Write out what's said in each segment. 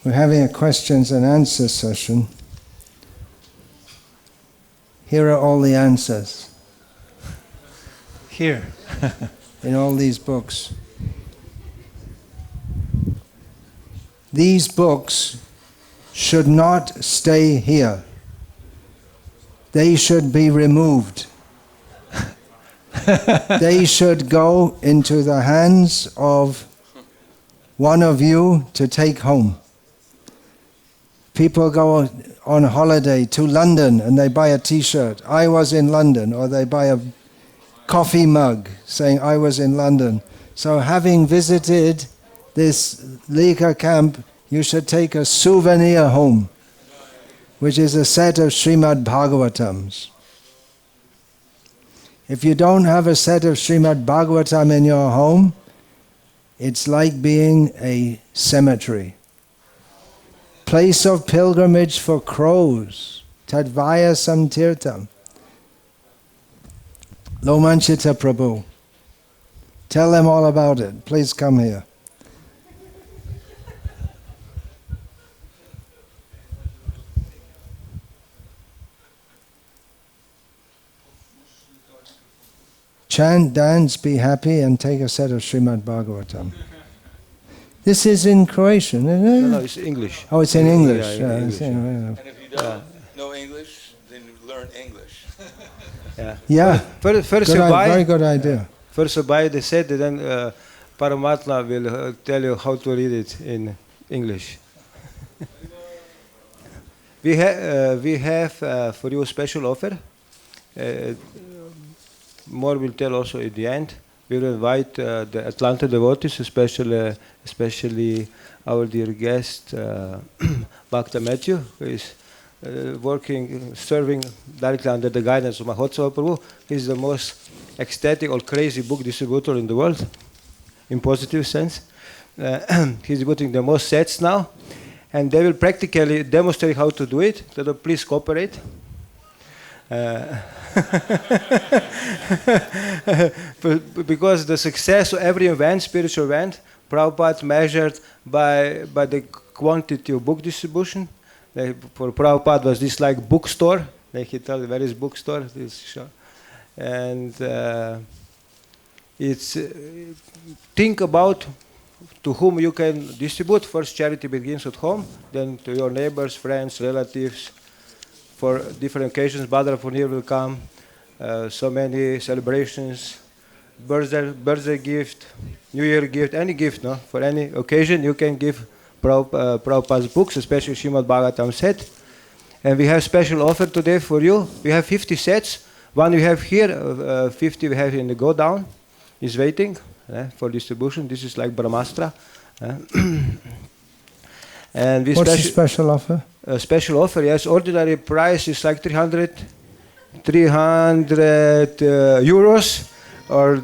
We're having a questions and answers session. Here are all the answers. Here. In all these books. These books should not stay here. They should be removed. They should go into the hands of one of you to take home. People go on holiday to London and they buy a t-shirt, I was in London, or they buy a coffee mug saying I was in London. So having visited this Lika camp, you should take a souvenir home, which is a set of Śrimad Bhagavatams. If you don't have a set of Śrimad Bhagavatam in your home, it's like being a cemetery. Place of pilgrimage for crows. Tadvaya samtirtam. Lomanchita Prabhu. Tell them all about it. Please come here. Chant, dance, be happy, and take a set of Śrimad Bhagavatam. This is in Croatian, isn't it? No, it's English. Oh, it's in English. Yeah, English. And if you don't know English, then you learn English. Yeah. First Very good idea. First you buy the set, then Paramatma will tell you how to read it in English. We have for you a special offer. More will tell also at the end. We will invite the Atlanta devotees, especially our dear guest Bhakta Matthew, who is serving directly under the guidance of Mahotsava Prabhu. He's the most ecstatic or crazy book distributor in the world, in positive sense. He's putting the most sets now, and they will practically demonstrate how to do it. So please cooperate. Because the success of every event, spiritual event, Prabhupada measured by the quantity of book distribution. For Prabhupada was this like bookstore. Like he told, where is bookstore? This shop. And it's think about to whom you can distribute. First, charity begins at home, then to your neighbors, friends, relatives. For different occasions, Badra Punir will come, so many celebrations, birthday gift, New Year gift, any gift, no? For any occasion, you can give Prabhupada's books, especially Śrimad Bhagavatam set. And we have special offer today for you. We have 50 sets. One we have here, 50 we have in the go down, is waiting for distribution. This is like Brahmastra. And we What's the special offer? Special offer, yes. Ordinary price is like 300 euros, or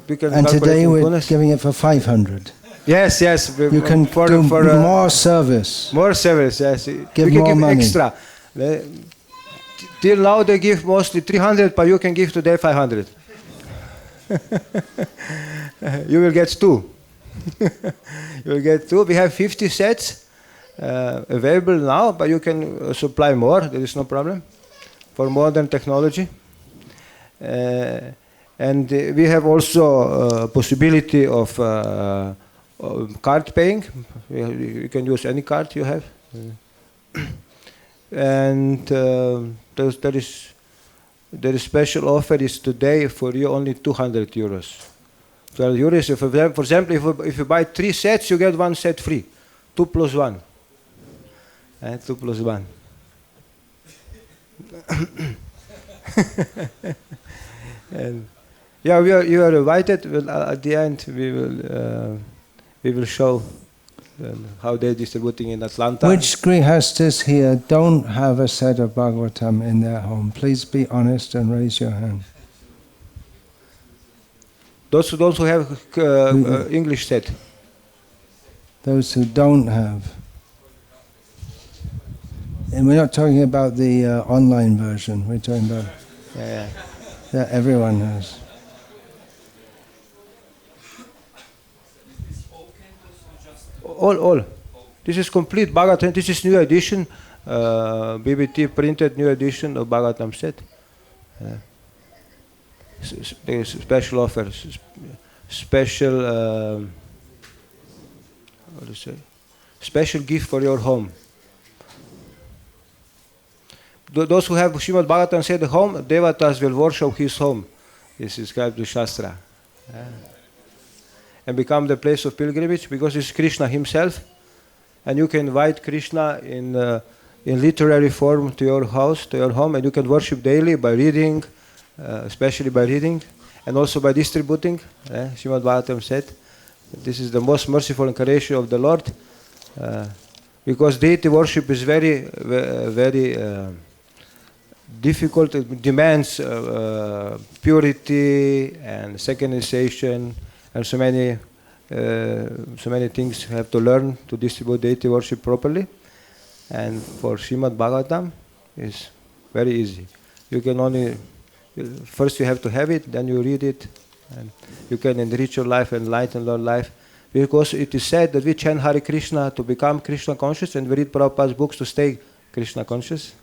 we can. And today we're giving it for 500. Yes. You can do more service. More service, yes. Give we can more give money. Extra. Till now they give mostly 300, but you can give today 500. You will get two. You will get two. We have 50 sets. Available now, but you can supply more, there is no problem, for modern technology. And we have also possibility of card paying. You can use any card you have. And there is special offer is today for you only 200 euros. 12 euros, for example, if you buy 3 sets, you get 1 set free. 2 plus 1. 2 plus 1. And yeah, you are invited. Well, at the end, we will show how they're distributing in Atlanta. Which grihastas here don't have a set of Bhagavatam in their home? Please be honest and raise your hand. Those who have English set. Those who don't have. And we're not talking about the online version. We're talking about that everyone has. All. This is complete Bhagavatam. This is new edition, BBT printed new edition of Bhagavatam set. Special offers, special, what do you say? Special gift for your home. Those who have Śrimad Bhagavatam set at home, devotees will worship his home. This is described in Shastra. And become the place of pilgrimage because it's Krishna himself. And you can invite Krishna in literary form to your house, to your home, and you can worship daily by reading, especially by reading, and also by distributing. Śrimad Bhagavatam said, this is the most merciful incarnation of the Lord, because deity worship is very, very difficult. It demands purity and secularization, and so many things you have to learn to distribute deity worship properly. And for Śrimad Bhagavatam, it's very easy. You can only, first you have to have it, then you read it, and you can enrich your life, enlighten your life. Because it is said that we chant Hare Krishna to become Krishna conscious, and we read Prabhupada's books to stay Krishna conscious.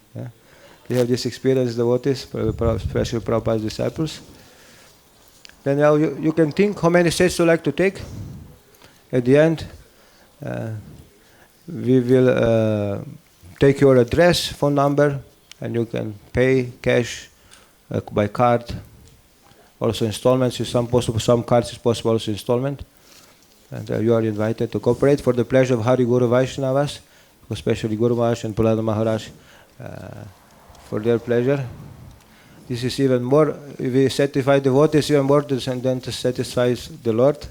We have this experience, devotees, especially Prabhupada's disciples. Then now you can think how many sets you like to take. At the end, we will take your address, phone number, and you can pay cash by card. Also installments is some possible. Some cards is possible also installment. And you are invited to cooperate for the pleasure of Hari Guru Vaishnavas, especially Guru Maharaj and Prahladananda Maharaj, for their pleasure. This is even more, we satisfy devotees even more than to satisfy the Lord.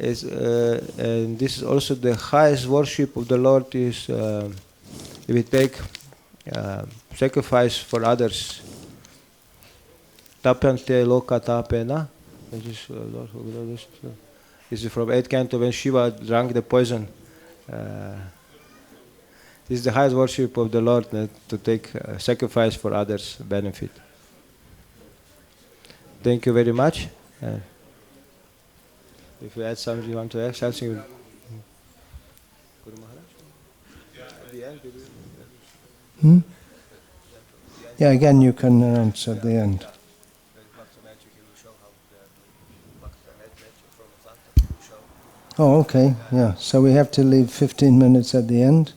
And this is also the highest worship of the Lord is if we take sacrifice for others. Tapante loka tapena. This is from 8th canto when Shiva drank the poison. This is the highest worship of the Lord, to take sacrifice for others' benefit. Thank you very much. If you add something you want to add, something. Guru Maharaj? At the end, Yeah, again you can announce at the end. Oh, okay, yeah. So we have to leave 15 minutes at the end,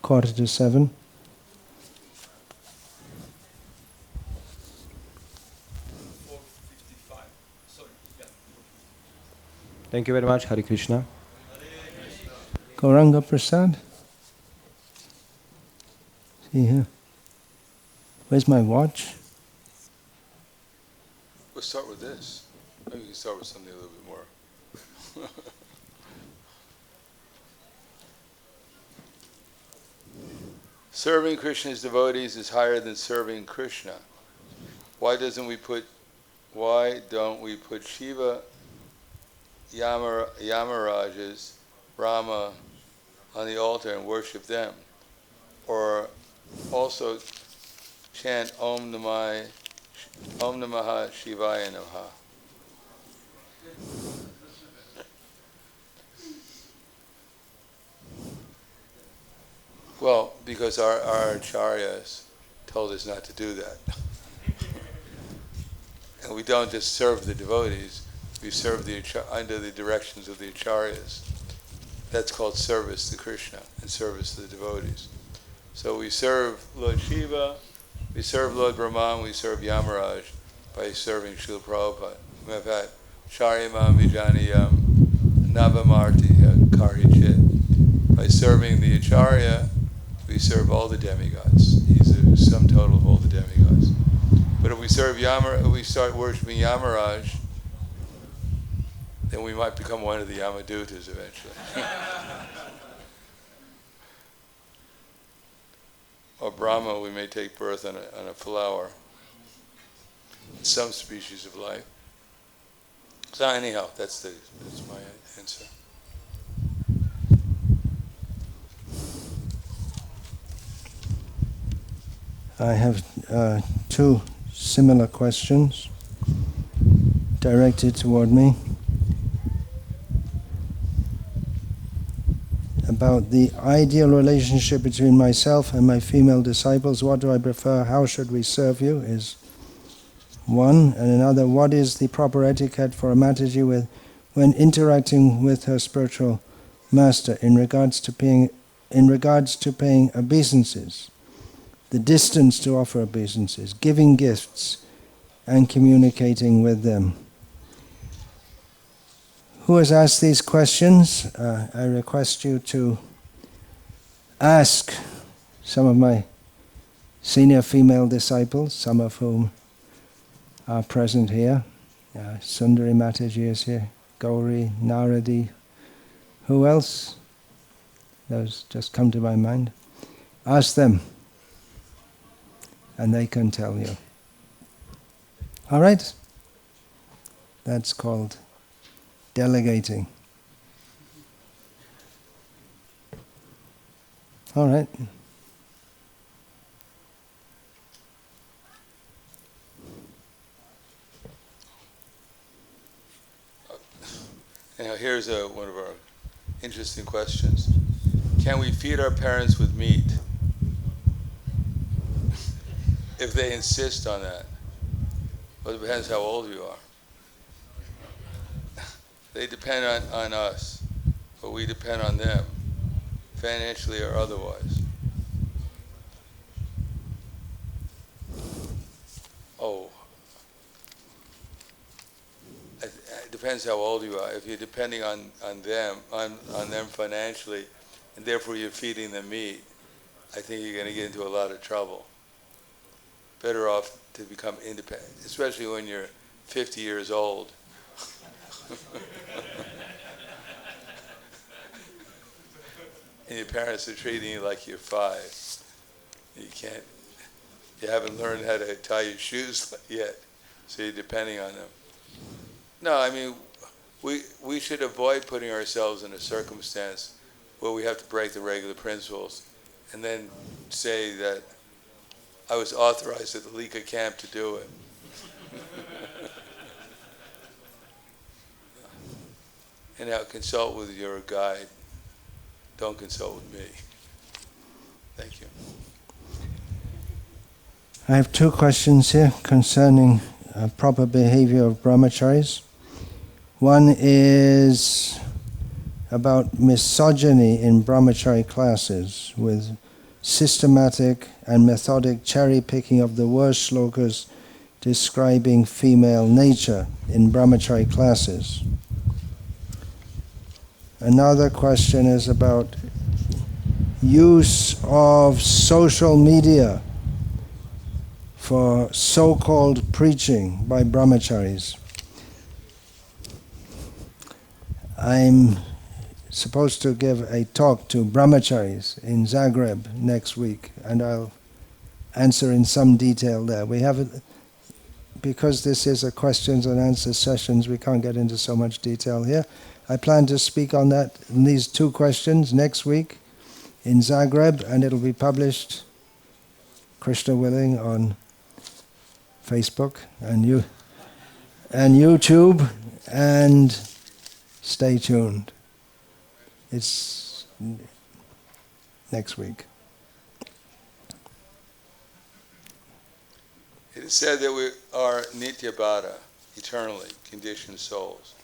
6:45. Thank you very much, Hare Krishna. Gauranga Prasad? See here. Where's my watch? We'll start with this. Maybe we can start with something a little bit more. Serving Krishna's devotees is higher than serving Krishna. Why don't we put Shiva, Yamarajas, Brahma on the altar and worship them? Or also chant Om Namaha Shivaya Namaha. Well, because our Acharyas told us not to do that. And we don't just serve the devotees, we serve under the directions of the Acharyas. That's called service to Krishna and service to the devotees. So we serve Lord Shiva, we serve Lord Brahma, and we serve Yamaraj by serving Srila Prabhupada. We have had Sharyamam Vijaniyam Navamarti Karhichit. By serving the Acharya, we serve all the demigods. He's the sum total of all the demigods. But if we serve we start worshipping Yamaraj, then we might become one of the Yamadutas eventually. Or Brahma, we may take birth on a flower, some species of life. So anyhow, that's my answer. I have two similar questions directed toward me. about the ideal relationship between myself and my female disciples. What do I prefer? How should we serve you? Is one. And another, what is the proper etiquette for a Mataji when interacting with her spiritual master in regards to paying obeisances, the distance to offer obeisances, giving gifts, and communicating with them. Who has asked these questions? I request you to ask some of my senior female disciples, some of whom are present here. Sundari Mataji is here, Gauri, Naradi. Who else? Those just come to my mind. Ask them, and they can tell you. All right? That's called delegating. All right. Now here's one of our interesting questions. Can we feed our parents with meat? If they insist on that. Well, it depends how old you are. They depend on us, but we depend on them, financially or otherwise. It depends how old you are. If you're depending on them financially, and therefore you're feeding them meat, I think you're going to get into a lot of trouble. Better off to become independent, especially when you're 50 years old. And your parents are treating you like you're 5. You haven't learned how to tie your shoes yet, so you're depending on them. No, I mean, we should avoid putting ourselves in a circumstance where we have to break the regular principles and then say that I was authorized at the Lika camp to do it. And now consult with your guide. Don't consult with me. Thank you. I have 2 questions here concerning proper behavior of brahmacharis. One is about misogyny in brahmachari classes, with systematic and methodic cherry-picking of the worst shlokas describing female nature in brahmachari classes. Another question is about use of social media for so-called preaching by brahmacharis. I'm supposed to give a talk to brahmacharis in Zagreb next week, and I'll answer in some detail there. We haven't, because this is a questions and answers sessions, we can't get into so much detail here. I plan to speak on that, in these 2 questions, next week in Zagreb, and it'll be published, Krishna willing, on Facebook and YouTube, and stay tuned. It's next week. It is said that we are nitya-baddha, eternally conditioned souls.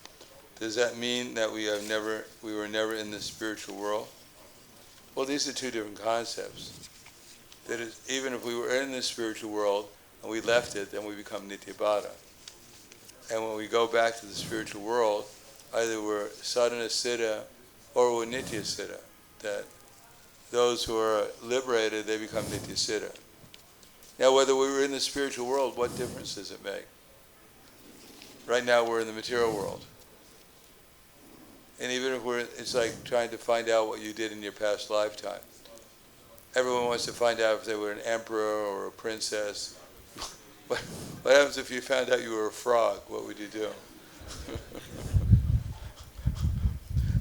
Does that mean that we were never in the spiritual world? Well, these are 2 different concepts. That is, even if we were in the spiritual world and we left it, then we become nitya-baddha. And when we go back to the spiritual world, either we're sadhana siddha or we're nitya siddha. That those who are liberated, they become nitya siddha. Now, whether we were in the spiritual world, what difference does it make? Right now, we're in the material world. And even if it's like trying to find out what you did in your past lifetime. Everyone wants to find out if they were an emperor or a princess. What happens if you found out you were a frog? What would you do?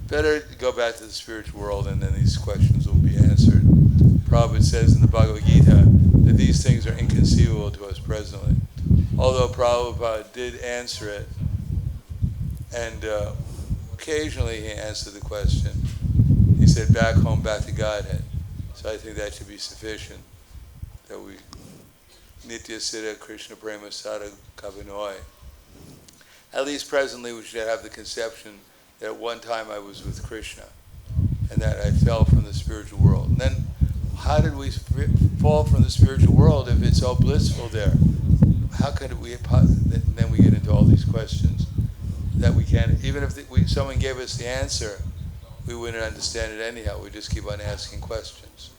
Better go back to the spiritual world, and then these questions will be answered. Prabhupada says in the Bhagavad Gita that these things are inconceivable to us presently. Although Prabhupada did answer it, and occasionally he answered the question. He said back home, back to Godhead. So I think that should be sufficient. That we nitya-siddha Krishna prema sada kavanoi. At least presently we should have the conception that at one time I was with Krishna and that I fell from the spiritual world. And then how did we fall from the spiritual world if it's all blissful there? How could we, then we get into all these questions that we can't, even if someone gave us the answer, we wouldn't understand it anyhow. We just keep on asking questions.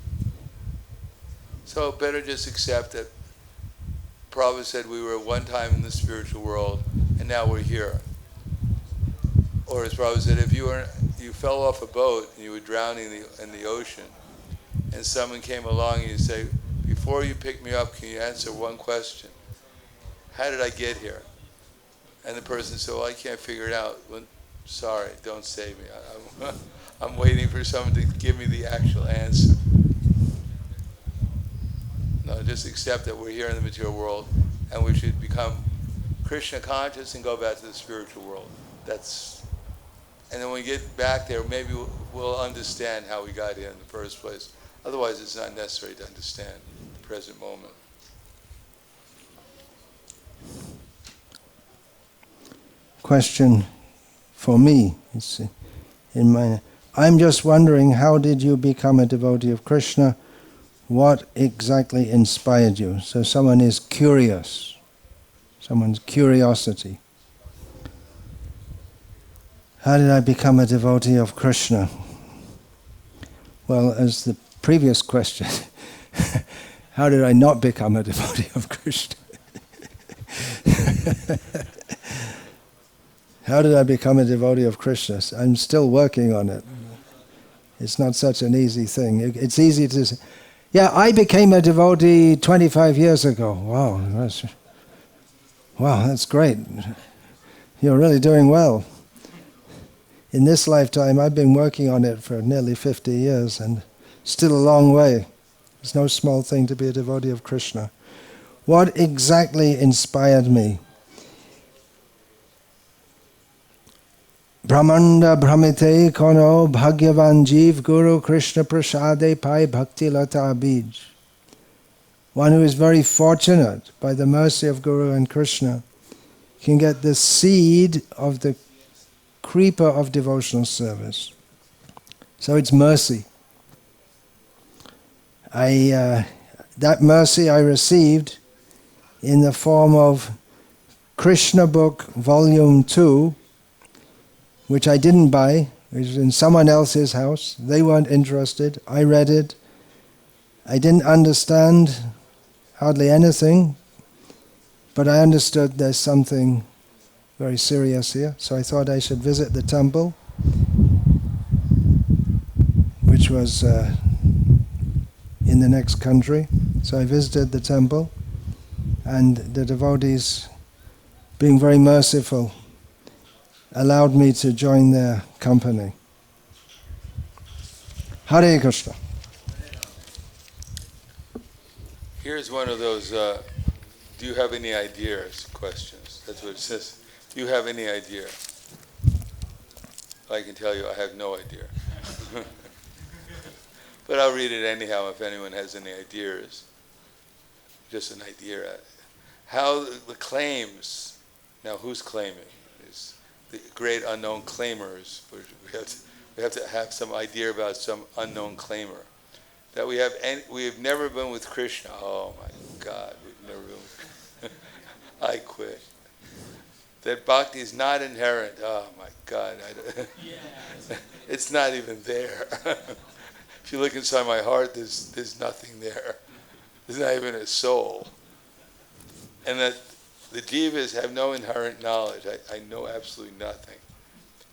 So better just accept that Prabhupada said we were at one time in the spiritual world and now we're here. Or as Prabhupada said, if you fell off a boat and you were drowning in the ocean and someone came along and you say, before you pick me up, can you answer one question? How did I get here? And the person said, well, I can't figure it out. Well, sorry, don't save me. I'm waiting for someone to give me the actual answer. No, just accept that we're here in the material world and we should become Krishna conscious and go back to the spiritual world. And then when we get back there, maybe we'll understand how we got here in the first place. Otherwise, it's not necessary to understand the present moment. Question for me. I'm just wondering, how did you become a devotee of Krishna? What exactly inspired you? So someone is curious. Someone's curiosity. How did I become a devotee of Krishna? Well, as the previous question, how did I not become a devotee of Krishna? How did I become a devotee of Krishna? I'm still working on it. It's not such an easy thing. It's easy to say, yeah, I became a devotee 25 years ago. Wow, that's great. You're really doing well. In this lifetime, I've been working on it for nearly 50 years and still a long way. It's no small thing to be a devotee of Krishna. What exactly inspired me? Brahmanda Brahmite Kono Bhagyavan Jeev Guru Krishna Prasade Pai Bhakti Lata Bij. One who is very fortunate by the mercy of Guru and Krishna can get the seed of the creeper of devotional service. So it's mercy. That mercy I received in the form of Krishna Book Volume 2, which I didn't buy. It was in someone else's house. They weren't interested. I read it. I didn't understand hardly anything, but I understood there's something very serious here. So I thought I should visit the temple, which was in the next country. So I visited the temple, and the devotees, being very merciful, allowed me to join their company. Hare Krishna. Here's one of those, do you have any ideas questions? That's what it says. Do you have any idea? I can tell you I have no idea. But I'll read it anyhow if anyone has any ideas. Just an idea. How the claims, now who's claiming? Is the great unknown claimers. We have to have some idea about some unknown claimer. That we have never been with Krishna. Oh my God, we've never been. I quit. That bhakti is not inherent. Oh my God, it's not even there. If you look inside my heart, there's nothing there. There's not even a soul. And that the jivas have no inherent knowledge. I know absolutely nothing.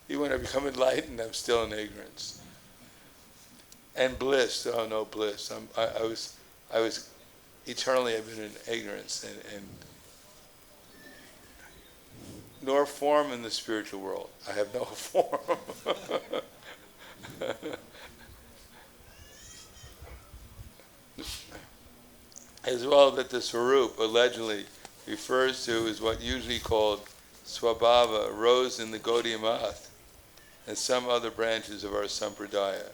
Even when I become enlightened, I'm still in ignorance. And bliss, oh no bliss. I was eternally, I've been in ignorance and nor form in the spiritual world. I have no form. As well, that the svarupa allegedly refers to is what usually called swabhava, rose in the Gaudiya Math and some other branches of our Sampradaya.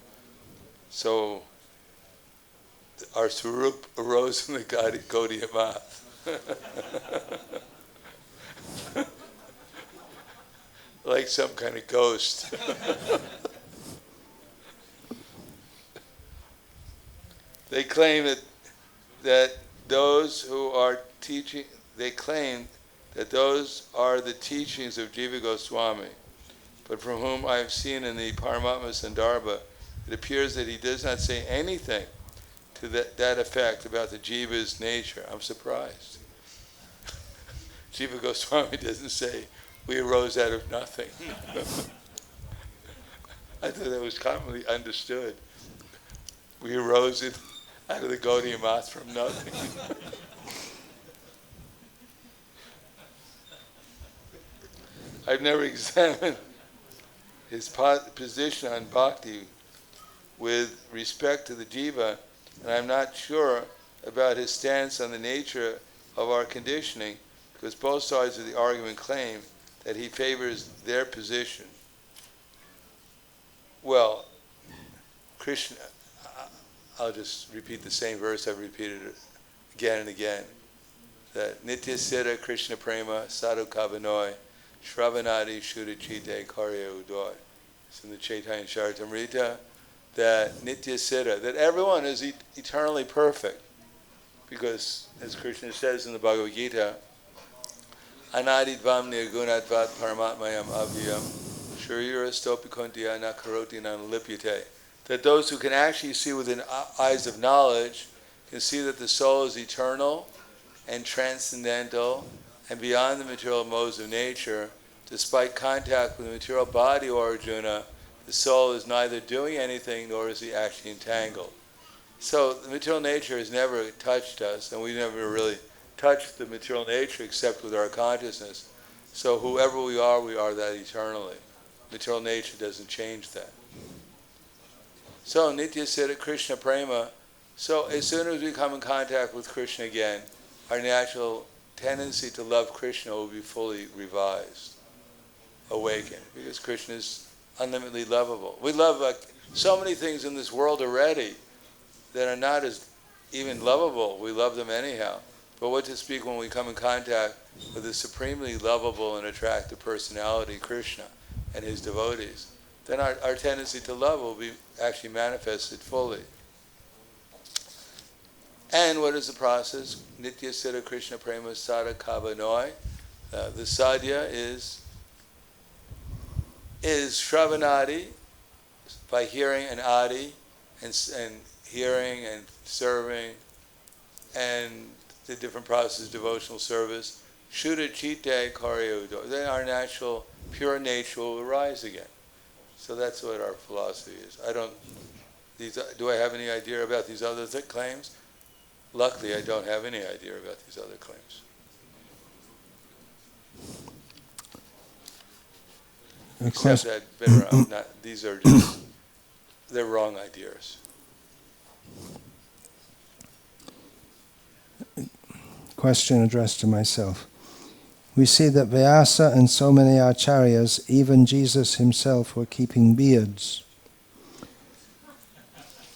So our svarupa arose from the Gaudiya mouth. Like some kind of ghost. They claim that those who are teaching, they claim that those are the teachings of Jiva Goswami, but from whom I have seen in the Paramatma Sandarbha, it appears that he does not say anything to that effect about the jiva's nature. I'm surprised. Jiva Goswami doesn't say, we arose out of nothing. I thought that was commonly understood. We arose out of the Gaudiya Math from nothing. I've never examined his position on bhakti with respect to the jiva, and I'm not sure about his stance on the nature of our conditioning, because both sides of the argument claim that he favors their position. Well, Krishna, I'll just repeat the same verse I've repeated again and again, that nitya-siddha Krishna prema sadhu kavanoi shravanadi shudachite karya udoy. It's in the Chaitanya Charitamrita, that nitya-siddha, that everyone is eternally perfect, because as Krishna says in the Bhagavad Gita, anadidvam nirgunadvat paramatmayam avyam sharira stopikontiya nakaroti nanlipyate. That those who can actually see within eyes of knowledge can see that the soul is eternal and transcendental and beyond the material modes of nature. Despite contact with the material body, O Arjuna, the soul is neither doing anything nor is he actually entangled. So the material nature has never touched us, and we never really touched the material nature except with our consciousness. So whoever we are that eternally. Material nature doesn't change that. So nitya-siddha Krishna prema, so as soon as we come in contact with Krishna again, our natural tendency to love Krishna will be fully revised, awakened, because Krishna is unlimitedly lovable. We love so many things in this world already that are not as even lovable. We love them anyhow. But what to speak when we come in contact with the supremely lovable and attractive personality, Krishna, and his devotees, then our tendency to love will be actually manifested fully. And what is the process? Nitya-siddha Krishna prema sadha kavanoi. The sadhya is shravanadi, by hearing, and adi, and hearing and serving, and the different processes of devotional service. Shuddha chitte karya udo. Then our natural, pure nature will arise again. So that's what our philosophy is. Do I have any idea about these other claims? Luckily, I don't have any idea about these other claims. Except that I've been around. These are just, they're wrong ideas. Question addressed to myself. We see that Vyasa and so many Acharyas, even Jesus himself, were keeping beards.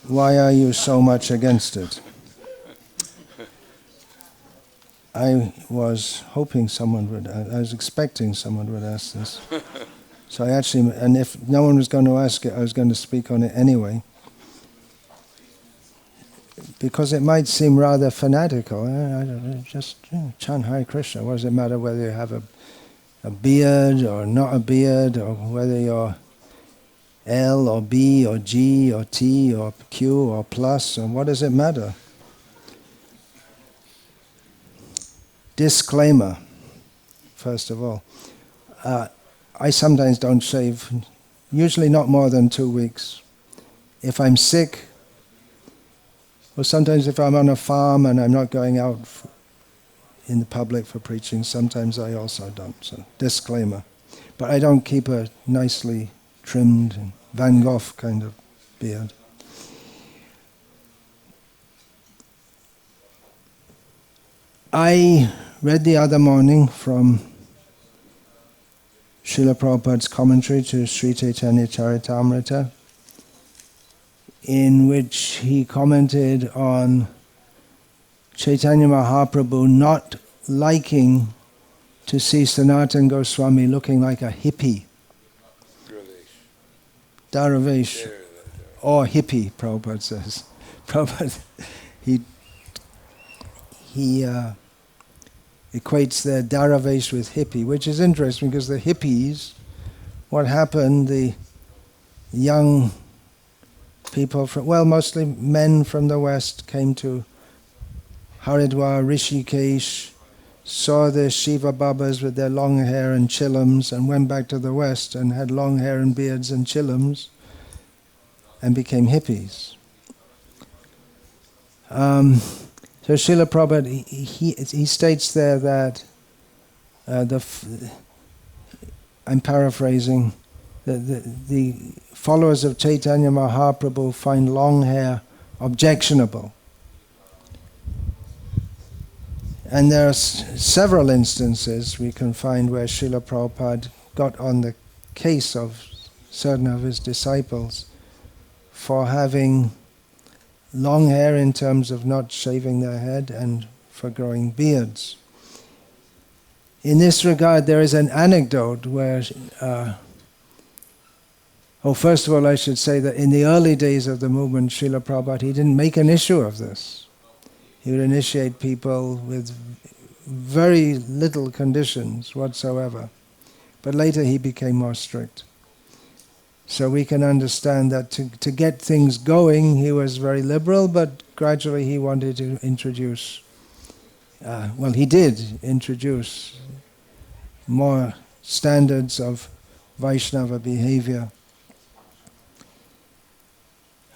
Why are you so much against it? I was hoping I was expecting someone would ask this. So and if no one was going to ask it, I was going to speak on it anyway. Because it might seem rather fanatical. Just chant Hare Krishna. What does it matter whether you have a beard or not a beard, or whether you're L or B or G or T or Q or plus, and what does it matter? Disclaimer, first of all. I sometimes don't shave, usually not more than 2 weeks. If I'm sick, or sometimes if I'm on a farm and I'm not going out in the public for preaching, sometimes I also don't. So, disclaimer. But I don't keep a nicely trimmed Van Gogh kind of beard. I read the other morning from Srila Prabhupada's commentary to Sri Chaitanya Charitamrita. in which he commented on Chaitanya Mahaprabhu not liking to see Sanatana Goswami looking like a hippie. Daravesh. Or hippie, Prabhupada says. Prabhupada, he equates the Daravesh with hippie, which is interesting because the hippies, what happened, the young people from, well, mostly men from the West came to Haridwar, Rishikesh, saw the Shiva Babas with their long hair and chillums and went back to the West and had long hair and beards and chillums and became hippies. So Srila Prabhupada, he states there that, I'm paraphrasing, the followers of Chaitanya Mahaprabhu find long hair objectionable. And there are several instances we can find where Srila Prabhupada got on the case of certain of his disciples for having long hair in terms of not shaving their head and for growing beards. In this regard, there is an anecdote where, first of all, I should say that in the early days of the movement, Srila Prabhupada, he didn't make an issue of this. He would initiate people with very little conditions whatsoever. But later he became more strict. So we can understand that to get things going, he was very liberal, but gradually he wanted to introduce, he did introduce more standards of Vaishnava behavior.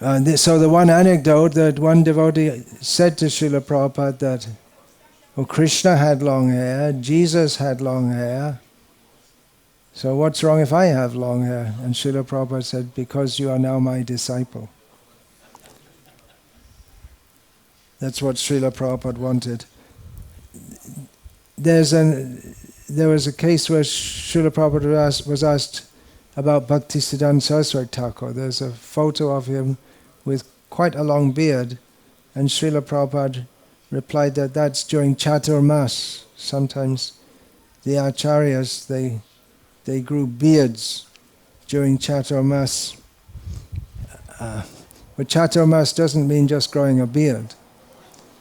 So the one anecdote that one devotee said to Srila Prabhupada that, Krishna had long hair, Jesus had long hair, so what's wrong if I have long hair? And Srila Prabhupada said, because you are now my disciple. That's what Srila Prabhupada wanted. There was a case where Srila Prabhupada was asked about Bhaktisiddhanta Saraswati Thakur. There's a photo of him with quite a long beard, and Srila Prabhupada replied that that's during Chaturmas. Sometimes the Acharyas, they grew beards during Chaturmas. But Chaturmas doesn't mean just growing a beard.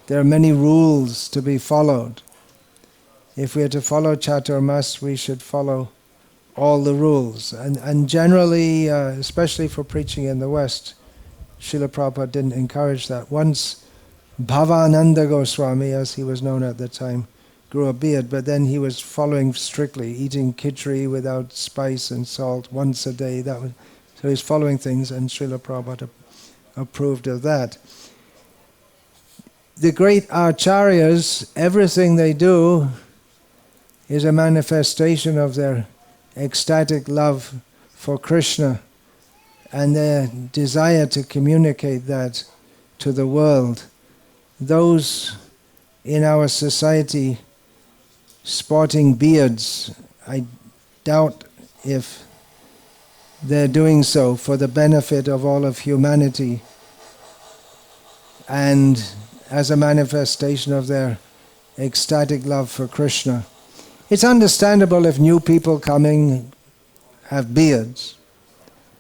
There are many rules to be followed. If we are to follow Chaturmas, we should follow all the rules. And generally, especially for preaching in the West, Srila Prabhupada didn't encourage that. Once Bhavananda Goswami, as he was known at the time, grew a beard, but then he was following strictly, eating khichdi without spice and salt once a day. So he was following things, and Srila Prabhupada approved of that. The great Acharyas, everything they do is a manifestation of their ecstatic love for Krishna and their desire to communicate that to the world. Those in our society sporting beards, I doubt if they're doing so for the benefit of all of humanity and as a manifestation of their ecstatic love for Krishna. It's understandable if new people coming have beards,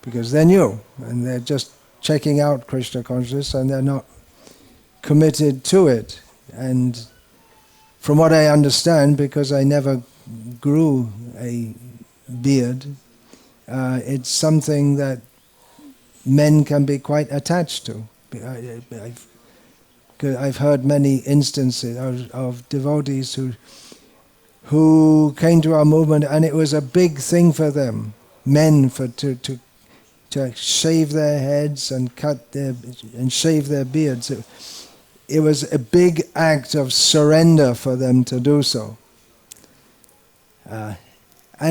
because they're new and they're just checking out Krishna consciousness and they're not committed to it. And from what I understand, because I never grew a beard, it's something that men can be quite attached to. I've heard many instances of devotees who came to our movement, and it was a big thing for them, men, to shave their heads and and shave their beards. It was a big act of surrender for them to do so. And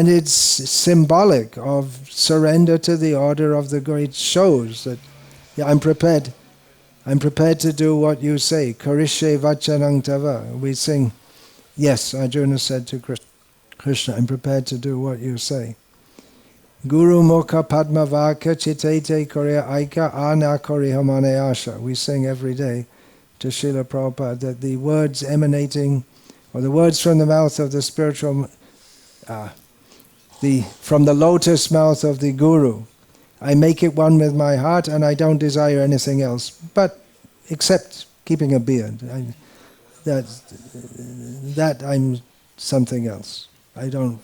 it's symbolic of surrender to the order of the great shows that I'm prepared to do what you say. Karishe vachanang tava. We sing, yes, Arjuna said to Krishna, I'm prepared to do what you say. Guru Mukha Padma Vaka Chitete Korea Aika Ana Korihamane Asha. We sing every day to Srila Prabhupada that the words emanating, or the words from the mouth of the spiritual, from the lotus mouth of the Guru, I make it one with my heart and I don't desire anything else, but except keeping a beard. That I'm something else. I don't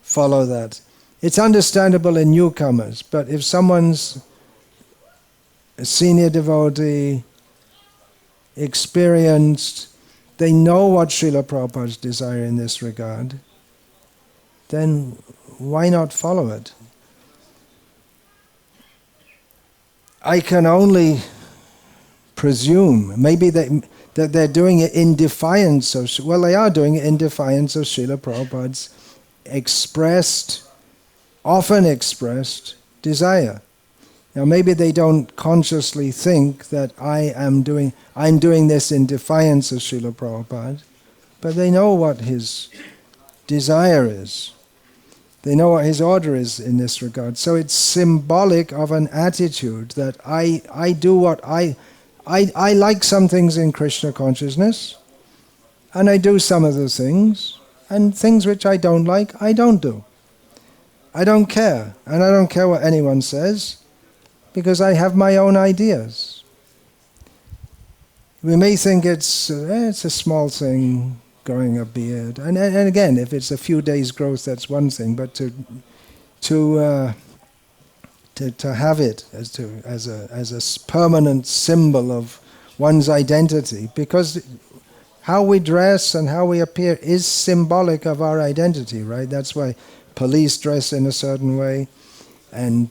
follow that. It's understandable in newcomers, but if someone's a senior devotee, experienced, they know what Srila Prabhupada's desire in this regard, then why not follow it? I can only presume, maybe that they're doing it in defiance of, well, they are doing it in defiance of Srila Prabhupada's often expressed desire. Now maybe they don't consciously think that I'm doing this in defiance of Srila Prabhupada, but they know what his desire is. They know what his order is in this regard. So it's symbolic of an attitude that I do what I like some things in Krishna consciousness, and I do some of the things, and things which I don't like, I don't do. I don't care, and I don't care what anyone says, because I have my own ideas. We may think it's a small thing, growing a beard, and again, if it's a few days' growth, that's one thing. But to have it as a permanent symbol of one's identity, because how we dress and how we appear is symbolic of our identity, right? That's why police dress in a certain way, and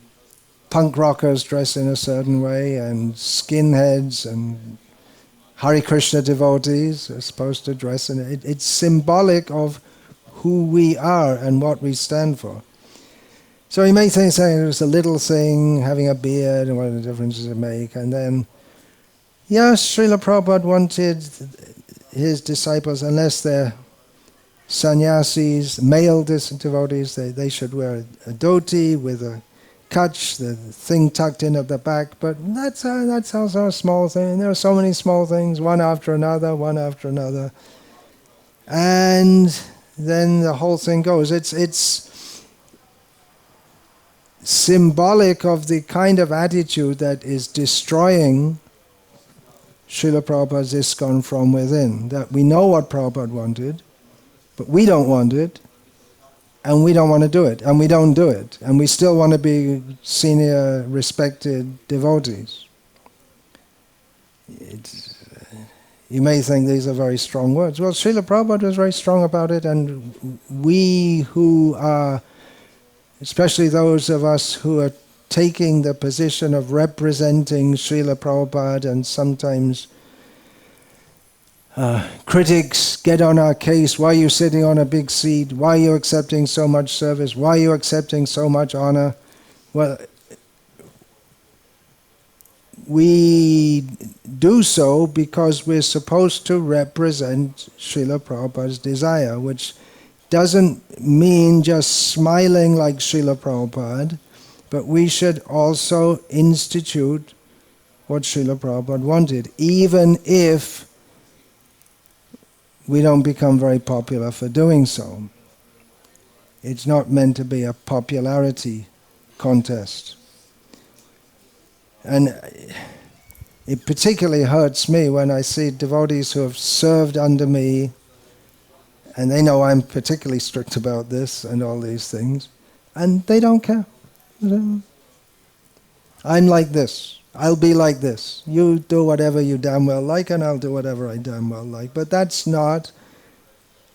punk rockers dress in a certain way, and skinheads and Hare Krishna devotees are supposed to dress in it. It's symbolic of who we are and what we stand for. So you may think it's a little thing, having a beard, and what the difference does it make? And then, yes, Srila Prabhupada wanted his disciples, unless they're sannyasis, male devotees, they should wear a dhoti with a kach, the thing tucked in at the back, but that's also a small thing. There are so many small things, one after another, and then the whole thing goes. It's symbolic of the kind of attitude that is destroying Srila Prabhupada's ISKCON from within, that we know what Prabhupada wanted, but we don't want it, and we don't want to do it, and we don't do it, and we still want to be senior, respected devotees. You may think these are very strong words. Well, Srila Prabhupada was very strong about it, and we who are, especially those of us who are taking the position of representing Srila Prabhupada, and sometimes critics get on our case. Why are you sitting on a big seat? Why are you accepting so much service? Why are you accepting so much honor? Well, we do so because we're supposed to represent Srila Prabhupada's desire, which doesn't mean just smiling like Srila Prabhupada, but we should also institute what Srila Prabhupada wanted, even if we don't become very popular for doing so. It's not meant to be a popularity contest. And it particularly hurts me when I see devotees who have served under me, and they know I'm particularly strict about this and all these things, and they don't care. I'm like this. I'll be like this. You do whatever you damn well like, and I'll do whatever I damn well like. But that's not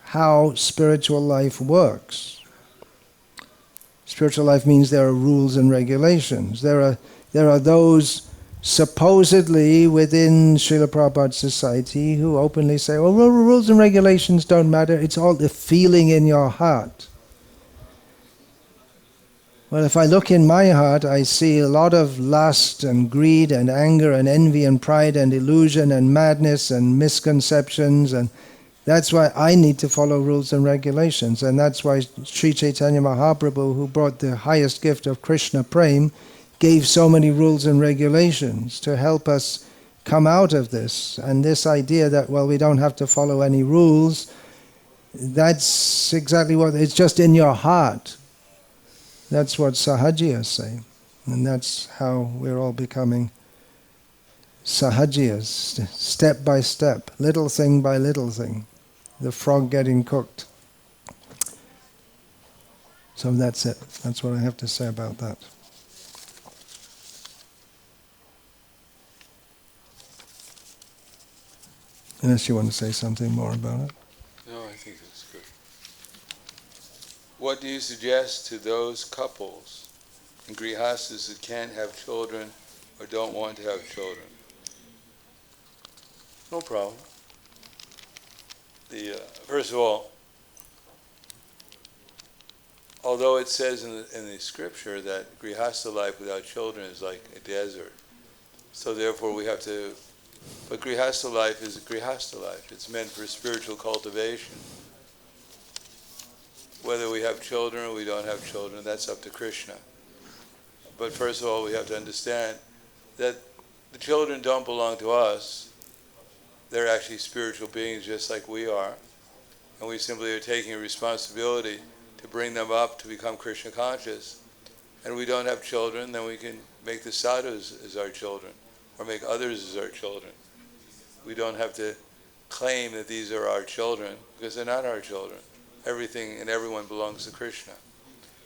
how spiritual life works. Spiritual life means there are rules and regulations. There are those supposedly within Srila Prabhupada's society who openly say, well, rules and regulations don't matter. It's all the feeling in your heart. Well, if I look in my heart, I see a lot of lust and greed and anger and envy and pride and illusion and madness and misconceptions, and That's why I need to follow rules and regulations, and that's why Sri Chaitanya Mahaprabhu, who brought the highest gift of Krishna Prem, gave so many rules and regulations to help us come out of this. And this idea that, well, we don't have to follow any rules, that's exactly what, it's just in your heart. That's what Sahajias say. And that's how we're all becoming Sahajias, step by step, little thing by little thing. The frog getting cooked. So that's it. That's what I have to say about that. Unless you want to say something more about it. No, I think that's good. What do you suggest to those couples and grihastas that can't have children or don't want to have children? No problem. First of all, although it says in the scripture that grihasta life without children is like a desert, so therefore we have to. But grihasta life is a grihasta life. It's meant for spiritual cultivation. Whether we have children or we don't have children, that's up to Krishna. But first of all, we have to understand that the children don't belong to us. They're actually spiritual beings just like we are. And we simply are taking a responsibility to bring them up to become Krishna conscious. And we don't have children, then we can make the sadhus as our children, or make others as our children. We don't have to claim that these are our children, because they're not our children. Everything and everyone belongs to Krishna.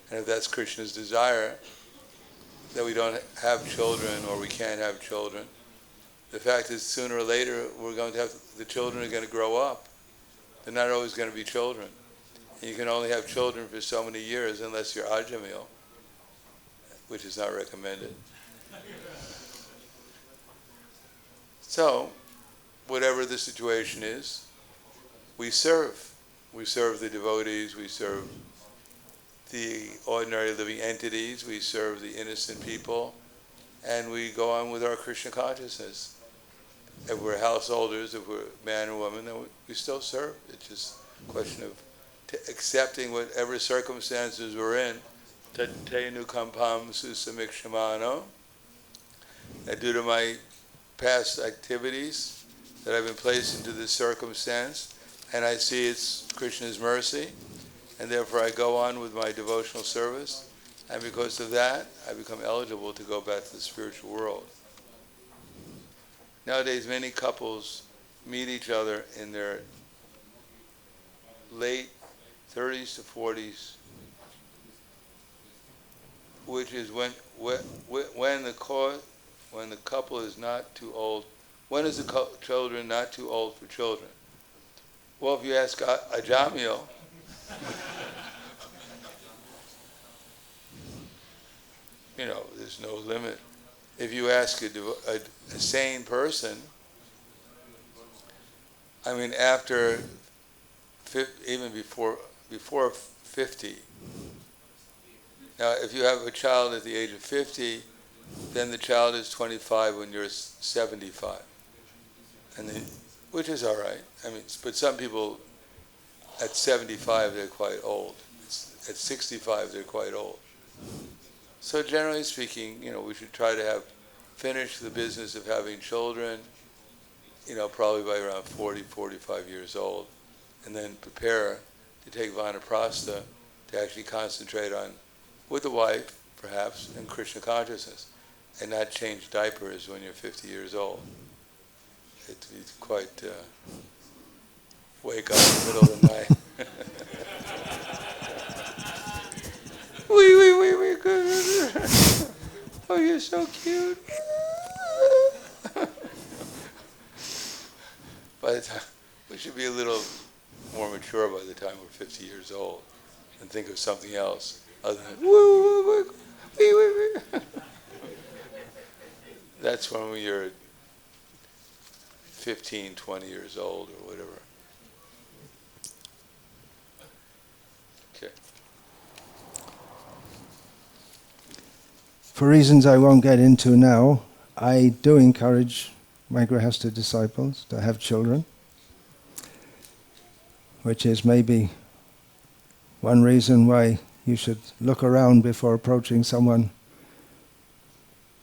And if that's Krishna's desire, that we don't have children or we can't have children, the fact is sooner or later we're going to have, the children are going to grow up. They're not always going to be children. And you can only have children for so many years unless you're ajamil, which is not recommended. So, whatever the situation is, we serve. We serve the devotees, we serve the ordinary living entities, we serve the innocent people, and we go on with our Krishna consciousness. If we're householders, if we're man or woman, then we still serve. It's just a question of accepting whatever circumstances we're in. Tatenu kampam susamikshmano. That due to my past activities, that I've been placed into this circumstance, and I see it's Krishna's mercy, and therefore I go on with my devotional service, and because of that, I become eligible to go back to the spiritual world. Nowadays, many couples meet each other in their late 30s to 40s, which is when the couple is not too old. When is the children not too old for children? Well, if you ask Ajamil, there's no limit. If you ask a sane person, after, even before 50. Now, if you have a child at the age of 50, then the child is 25 when you're 75, which is all right. But some people at 75 they're quite old. At 65 they're quite old. So generally speaking, we should try to finish the business of having children, probably by around 40, 45 years old, and then prepare to take vanaprastha to actually concentrate on, with the wife perhaps, in Krishna consciousness, and not change diapers when you're 50 years old. It'd be quite wake up in the middle of the night. Wee. Oh, you're so cute. By the time, we should be a little more mature by the time we're 50 years old and think of something else other than wee. That's when you're 15, 20 years old or whatever. Okay. For reasons I won't get into now, I do encourage my grihasta disciples to have children. which is maybe one reason why you should look around before approaching someone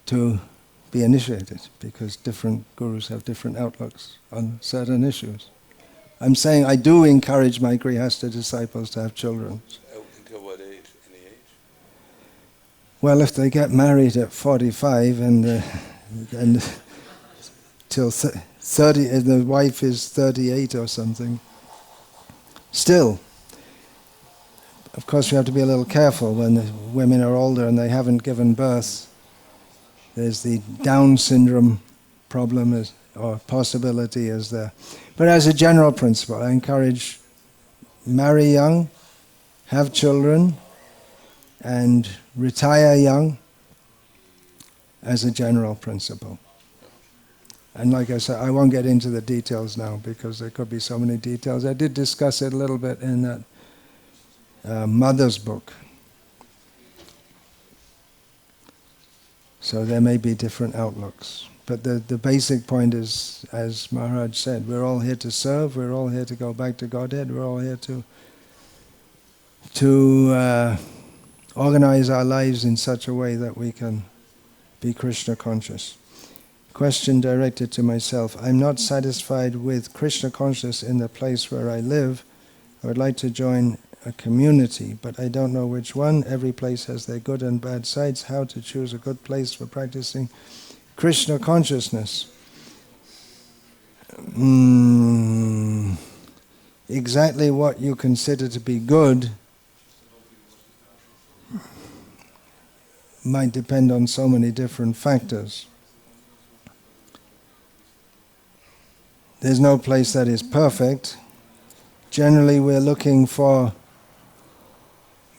to be initiated, because different gurus have different outlooks on certain issues. I'm saying I do encourage my grihasta disciples to have children. Until what age? Any age? Well, if they get married at 45 and till 30, and the wife is 38 or something, still, of course you have to be a little careful when the women are older and they haven't given birth. There's the Down syndrome problem or possibility is there. But as a general principle, I encourage marry young, have children, and retire young as a general principle. And like I said, I won't get into the details now because there could be so many details. I did discuss it a little bit in that mother's book. So there may be different outlooks. But the basic point is, as Maharaj said, we're all here to serve, we're all here to go back to Godhead, we're all here to organize our lives in such a way that we can be Krishna conscious. Question directed to myself. I'm not satisfied with Krishna consciousness in the place where I live. I would like to join a community, but I don't know which one. Every place has their good and bad sides. How to choose a good place for practicing Krishna consciousness? Exactly what you consider to be good might depend on so many different factors. There's no place that is perfect. Generally, we're looking for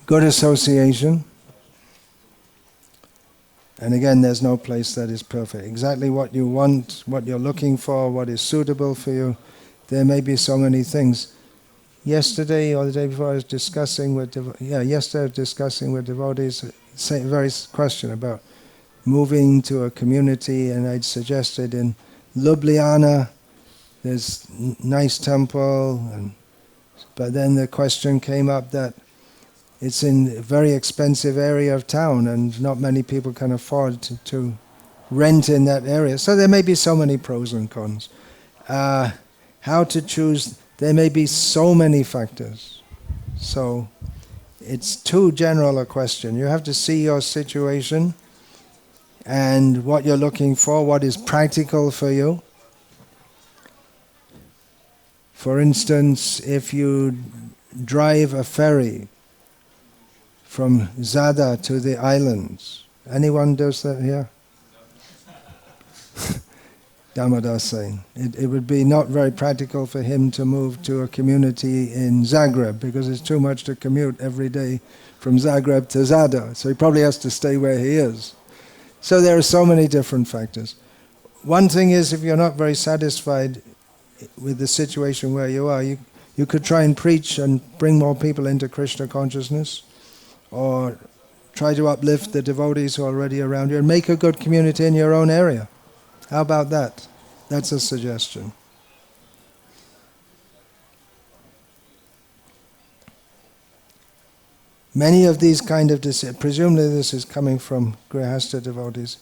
good association. And again, there's no place that is perfect. Exactly what you want, what you're looking for, what is suitable for you. There may be so many things. Yesterday or the day before, I was discussing with devotees, same very question about moving to a community, and I'd suggested in Ljubljana, there's nice temple, but then the question came up that it's in a very expensive area of town and not many people can afford to rent in that area. So there may be so many pros and cons. How to choose, there may be so many factors. So it's too general a question. You have to see your situation and what you're looking for, what is practical for you. For instance, if you drive a ferry from Zada to the islands, anyone does that here? Damodar saying. It would be not very practical for him to move to a community in Zagreb because it's too much to commute every day from Zagreb to Zada. So he probably has to stay where he is. So there are so many different factors. One thing is, if you're not very satisfied with the situation where you are, you could try and preach and bring more people into Krishna consciousness, or try to uplift the devotees who are already around you and make a good community in your own area. How about that? That's a suggestion. Many of these kind of decisions, presumably this is coming from grihasta devotees,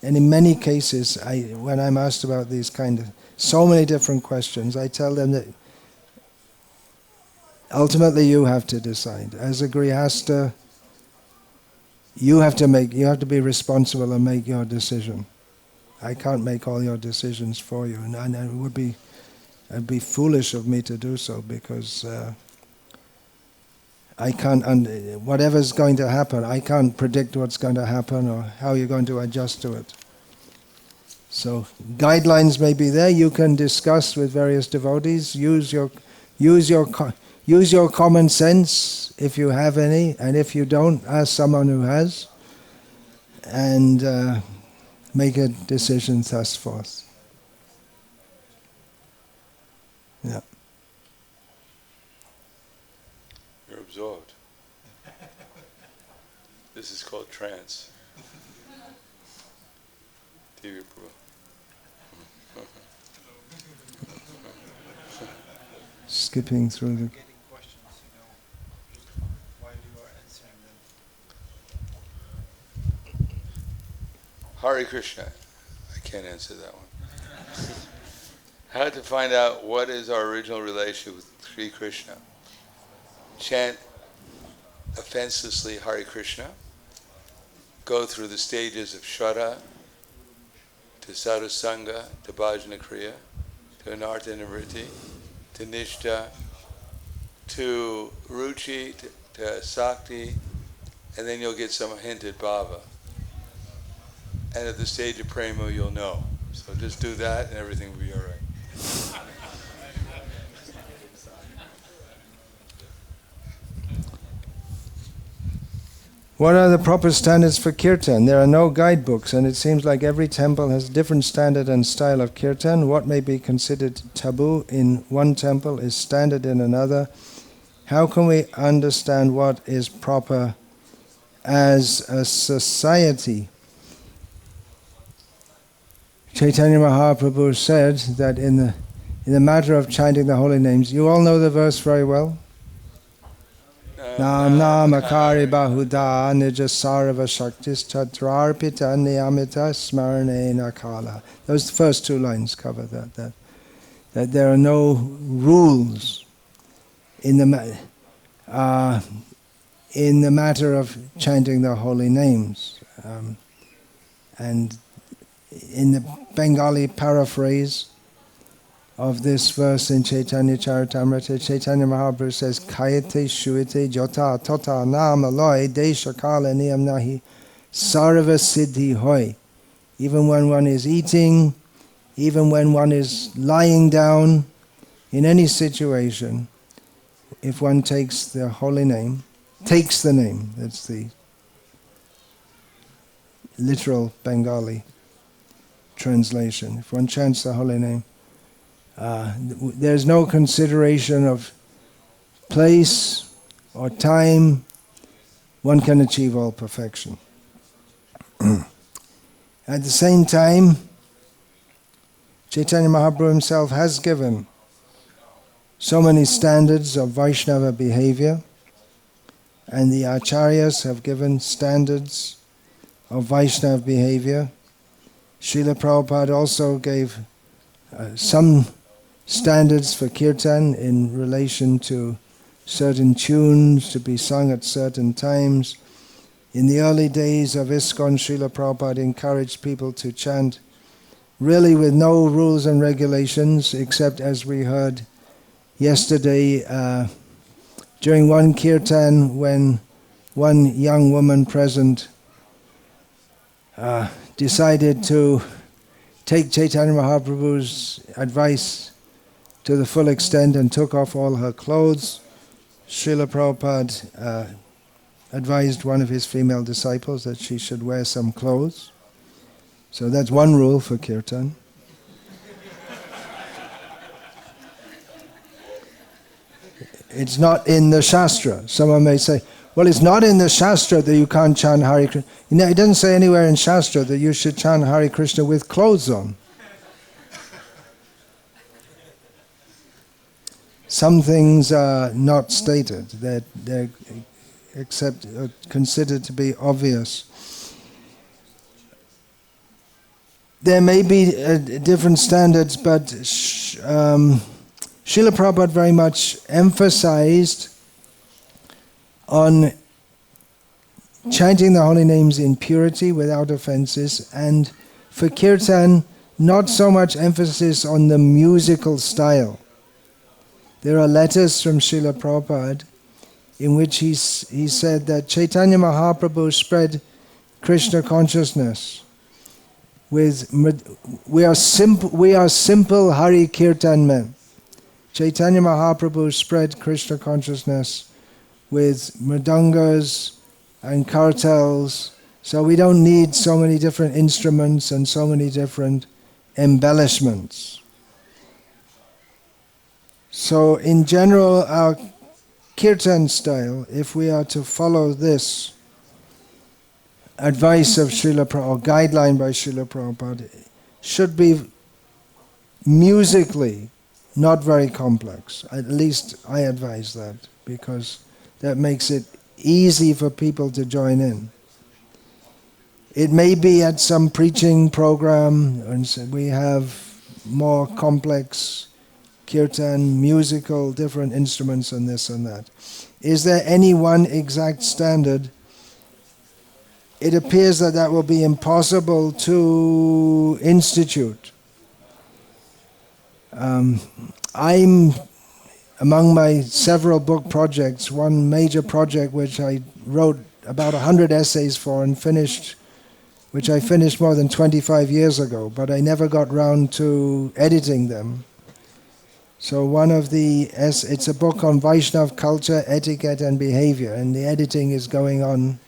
and in many cases, when I'm asked about these kind of, so many different questions, I tell them that ultimately you have to decide. As a grihasta, you have to be responsible and make your decision. I can't make all your decisions for you, and it'd be foolish of me to do so, because I can't, whatever's going to happen, I can't predict what's going to happen or how you're going to adjust to it. So guidelines may be there. You can discuss with various devotees. Use your common sense if you have any, and if you don't, ask someone who has, and make a decision thus forth. Yeah. You're absorbed. This is called trance. TV skipping through the... Getting questions, while you are answering them. Hare Krishna. I can't answer that one. How to find out what is our original relationship with Śri Krishna? Chant offenselessly Hare Krishna. Go through the stages of Shraddha, to Sadhusanga, to Bhajana Kriya, to Anartha Nivritti, to Nishtha, to Ruchi, to Sakti, and then you'll get some hint at Bhava. And at the stage of Prema, you'll know. So just do that and everything will be all right. What are the proper standards for kirtan? There are no guidebooks, and it seems like every temple has a different standard and style of kirtan. What may be considered taboo in one temple is standard in another. How can we understand what is proper as a society? Chaitanya Mahaprabhu said that in the matter of chanting the holy names, you all know the verse very well. Nam namakari bahuda nija sarva shaktis chatrarpita niyamita smarane nakala. Those first two lines cover that there are no rules in the matter of chanting the holy names. And in the Bengali paraphrase of this verse in Chaitanya Charitamrita, Chaitanya Mahaprabhu says, Kayate shuite jota tota nam aloy desha kala niyam nahi sarva siddhi hoy. Even when one is eating, even when one is lying down, in any situation, if one takes the holy name, takes the name, that's the literal Bengali translation. If one chants the holy name, there's no consideration of place or time. One can achieve all perfection. At the same time, Chaitanya Mahaprabhu himself has given so many standards of Vaishnava behavior, and the Acharyas have given standards of Vaishnava behavior. Srila Prabhupada also gave some standards for kirtan in relation to certain tunes to be sung at certain times. In the early days of ISKCON, Srila Prabhupada encouraged people to chant really with no rules and regulations, except as we heard yesterday during one kirtan when one young woman present decided to take Chaitanya Mahaprabhu's advice to the full extent and took off all her clothes. Srila Prabhupada advised one of his female disciples that she should wear some clothes. So that's one rule for kirtan. It's not in the Shastra. Someone may say, well, it's not in the Shastra that you can't chant Hare Krishna. You know, it doesn't say anywhere in Shastra that you should chant Hare Krishna with clothes on. Some things are not stated, they're considered to be obvious. There may be different standards, but Srila Prabhupada very much emphasized on chanting the holy names in purity without offenses, and for kirtan, not so much emphasis on the musical style. There are letters from Srila Prabhupada in which he said that Chaitanya Mahaprabhu spread Krishna consciousness with, we are simple Hari Kirtan men. Chaitanya Mahaprabhu spread Krishna consciousness with mridangas and kartals, so we don't need so many different instruments and so many different embellishments. So in general, our kirtan style, if we are to follow this advice of Srila Prabhupada, or guideline by Srila Prabhupada, should be musically not very complex. At least I advise that, because that makes it easy for people to join in. It may be at some preaching program, and so we have more complex kirtan, musical, different instruments and this and that. Is there any one exact standard? It appears that that will be impossible to institute. I'm, among my several book projects, one major project which I wrote about 100 essays for and finished, which I finished more than 25 years ago, but I never got round to editing them. So one of it's a book on Vaishnav culture, etiquette and behaviour, and the editing is going on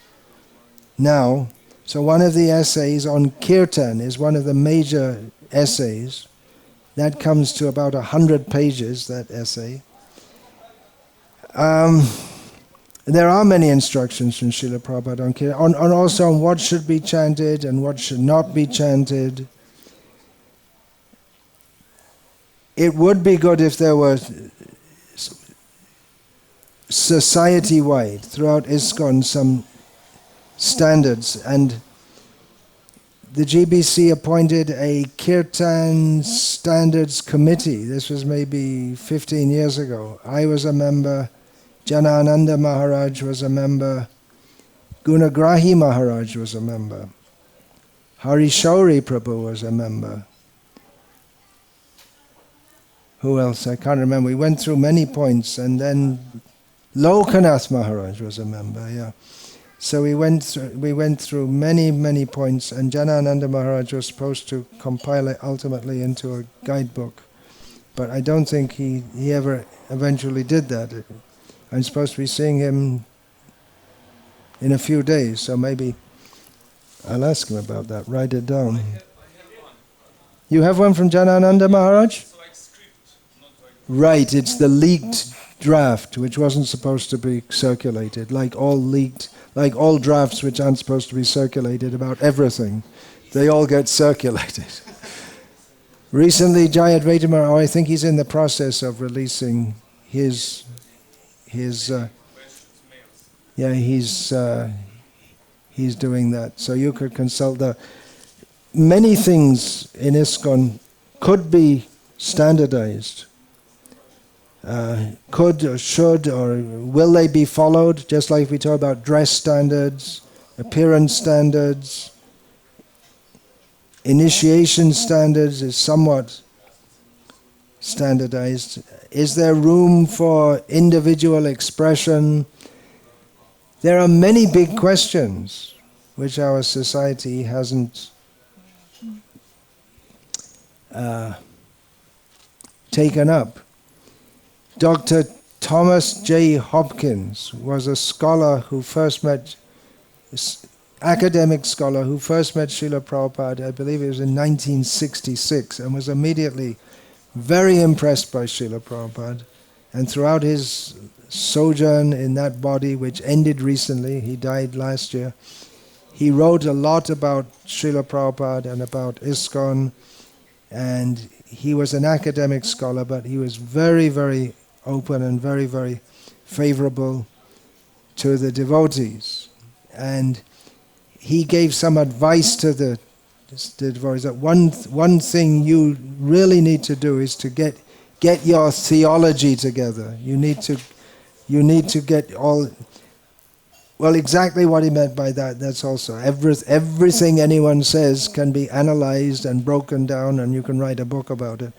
now. So one of the essays on kirtan is one of the major essays. That comes to about 100 pages, that essay. There are many instructions from Srila Prabhupada on kirtan, on also on what should be chanted and what should not be chanted. It would be good if there were society-wide, throughout ISKCON, some standards, and the GBC appointed a Kirtan Standards Committee. This was maybe 15 years ago. I was a member, Janananda Maharaj was a member, Gunagrahi Maharaj was a member, Harishauri Prabhu was a member. Who else? I can't remember. We went through many points, and then Lokanath Maharaj was a member, yeah. So we went through many points, and Janananda Maharaj was supposed to compile it ultimately into a guidebook. But I don't think he ever eventually did that. I'm supposed to be seeing him in a few days, so maybe I'll ask him about that. Write it down. You have one from Janananda Maharaj? Right, it's the leaked draft, which wasn't supposed to be circulated, like all drafts which aren't supposed to be circulated about everything. They all get circulated. Recently, Jayadvaita Maharaj, I think he's in the process of releasing he's doing that. So you could consult that. Many things in ISKCON could be standardized. Could or should or will they be followed, just like we talk about dress standards, appearance standards, initiation standards is somewhat standardized. Is there room for individual expression? There are many big questions which our society hasn't taken up. Dr. Thomas J. Hopkins was a scholar who first met, academic scholar who first met Srila Prabhupada, I believe it was in 1966, and was immediately very impressed by Srila Prabhupada. And throughout his sojourn in that body, which ended recently, he died last year, he wrote a lot about Srila Prabhupada and about ISKCON, and he was an academic scholar, but he was very, very open and very, very favorable to the devotees. And he gave some advice to the devotees that one thing you really need to do is to get your theology together. You need to get all. Well, exactly what he meant by that, that's also everything anyone says can be analyzed and broken down, and you can write a book about it.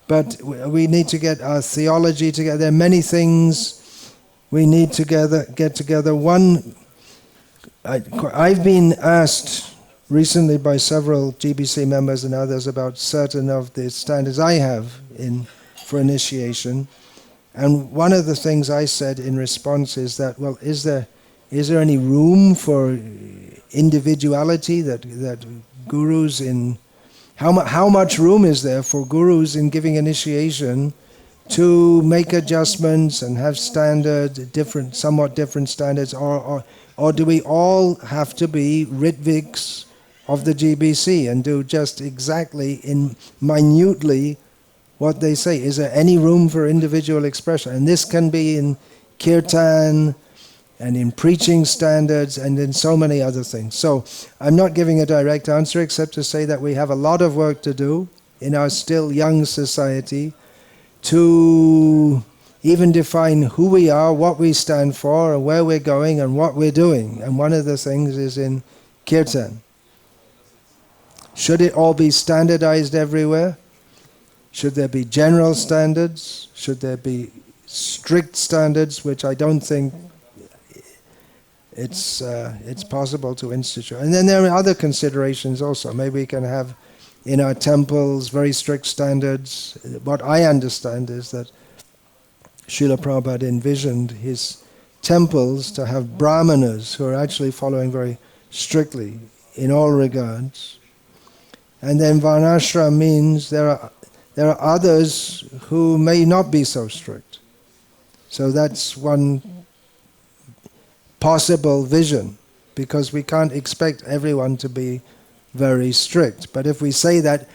But we need to get our theology together. There are many things we need to get together. One, I've been asked recently by several GBC members and others about certain of the standards I have for initiation. And one of the things I said in response is that, well, is there any room for individuality that gurus in... How much room is there for gurus in giving initiation to make adjustments and have somewhat different standards, or do we all have to be Ritviks of the GBC and do just exactly minutely what they say. Is there any room for individual expression? And this can be in kirtan and in preaching standards and in so many other things. So I'm not giving a direct answer except to say that we have a lot of work to do in our still young society to even define who we are, what we stand for, and where we're going and what we're doing. And one of the things is in kirtan. Should it all be standardized everywhere? Should there be general standards? Should there be strict standards, which I don't think it's possible to institute. And then there are other considerations also. Maybe we can have in our temples very strict standards. What I understand is that Srila Prabhupada envisioned his temples to have brahmanas who are actually following very strictly in all regards. And then varnashram means there are others who may not be so strict. So that's one possible vision, because we can't expect everyone to be very strict. But if we say that,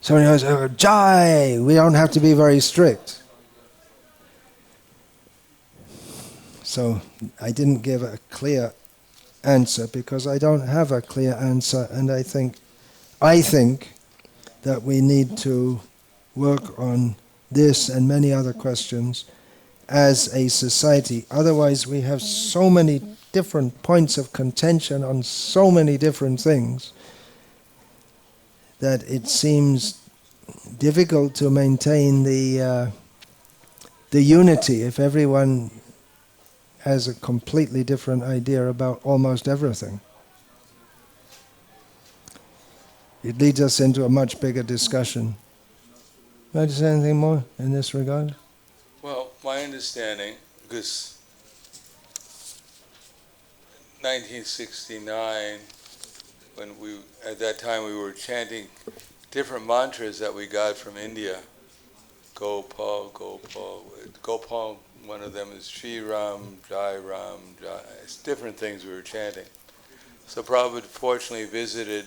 somebody goes, oh, Jai, we don't have to be very strict. So I didn't give a clear answer because I don't have a clear answer, and I think that we need to work on this and many other questions as a society. Otherwise we have so many different points of contention on so many different things that it seems difficult to maintain the unity if everyone has a completely different idea about almost everything. It leads us into a much bigger discussion. Would you like to say anything more in this regard? Well, my understanding, because 1969, at that time we were chanting different mantras that we got from India. Gopal, Gopal. Gopal, one of them is Shri Ram, Jai Ram, Jai. It's different things we were chanting. So Prabhupada fortunately visited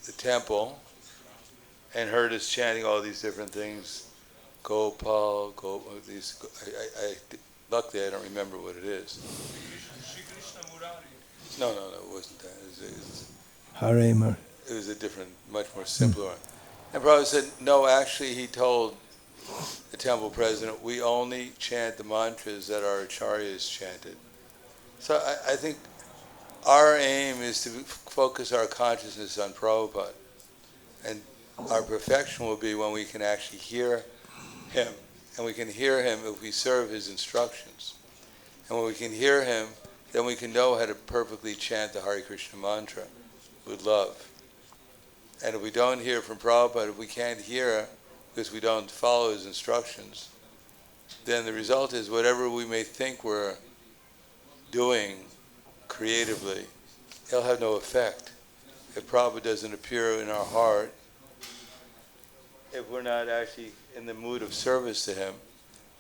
the temple and heard us chanting all these different things. Gopal, Gopal, luckily I don't remember what it is. Śri Krishna Murari. No, it wasn't that. Harema. It was a different, much more simpler one. And Prabhupada said, no, actually he told the temple president, we only chant the mantras that our Acharyas chanted. So I think our aim is to focus our consciousness on Prabhupada. And our perfection will be when we can actually hear him. And we can hear him if we serve his instructions. And when we can hear him, then we can know how to perfectly chant the Hare Krishna mantra with love. And if we don't hear from Prabhupada, if we can't hear because we don't follow his instructions, then the result is whatever we may think we're doing creatively, it'll have no effect. If Prabhupada doesn't appear in our heart, if we're not actually in the mood of service to him,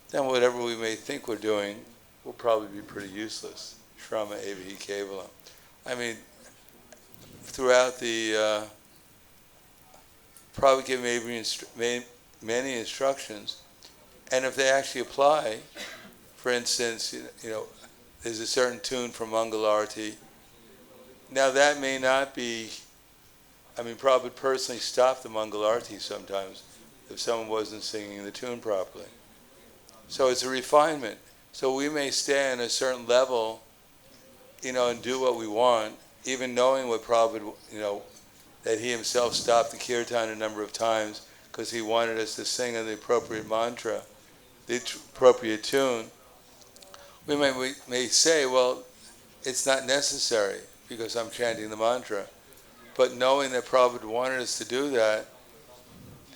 then whatever we may think we're doing will probably be pretty useless. Shrama evahi kevalam. I mean, throughout the Prabhupada gave many instructions, and if they actually apply, for instance, there's a certain tune from Mangalarti. Now that may not be, Prabhupada personally stopped the Mangalarti sometimes if someone wasn't singing the tune properly. So it's a refinement. So we may stay on a certain level, and do what we want, even knowing what Prabhupada, that he himself stopped the kirtan a number of times because he wanted us to sing in the appropriate mantra, the appropriate tune. We may say, well, it's not necessary because I'm chanting the mantra. But knowing that Prabhupada wanted us to do that,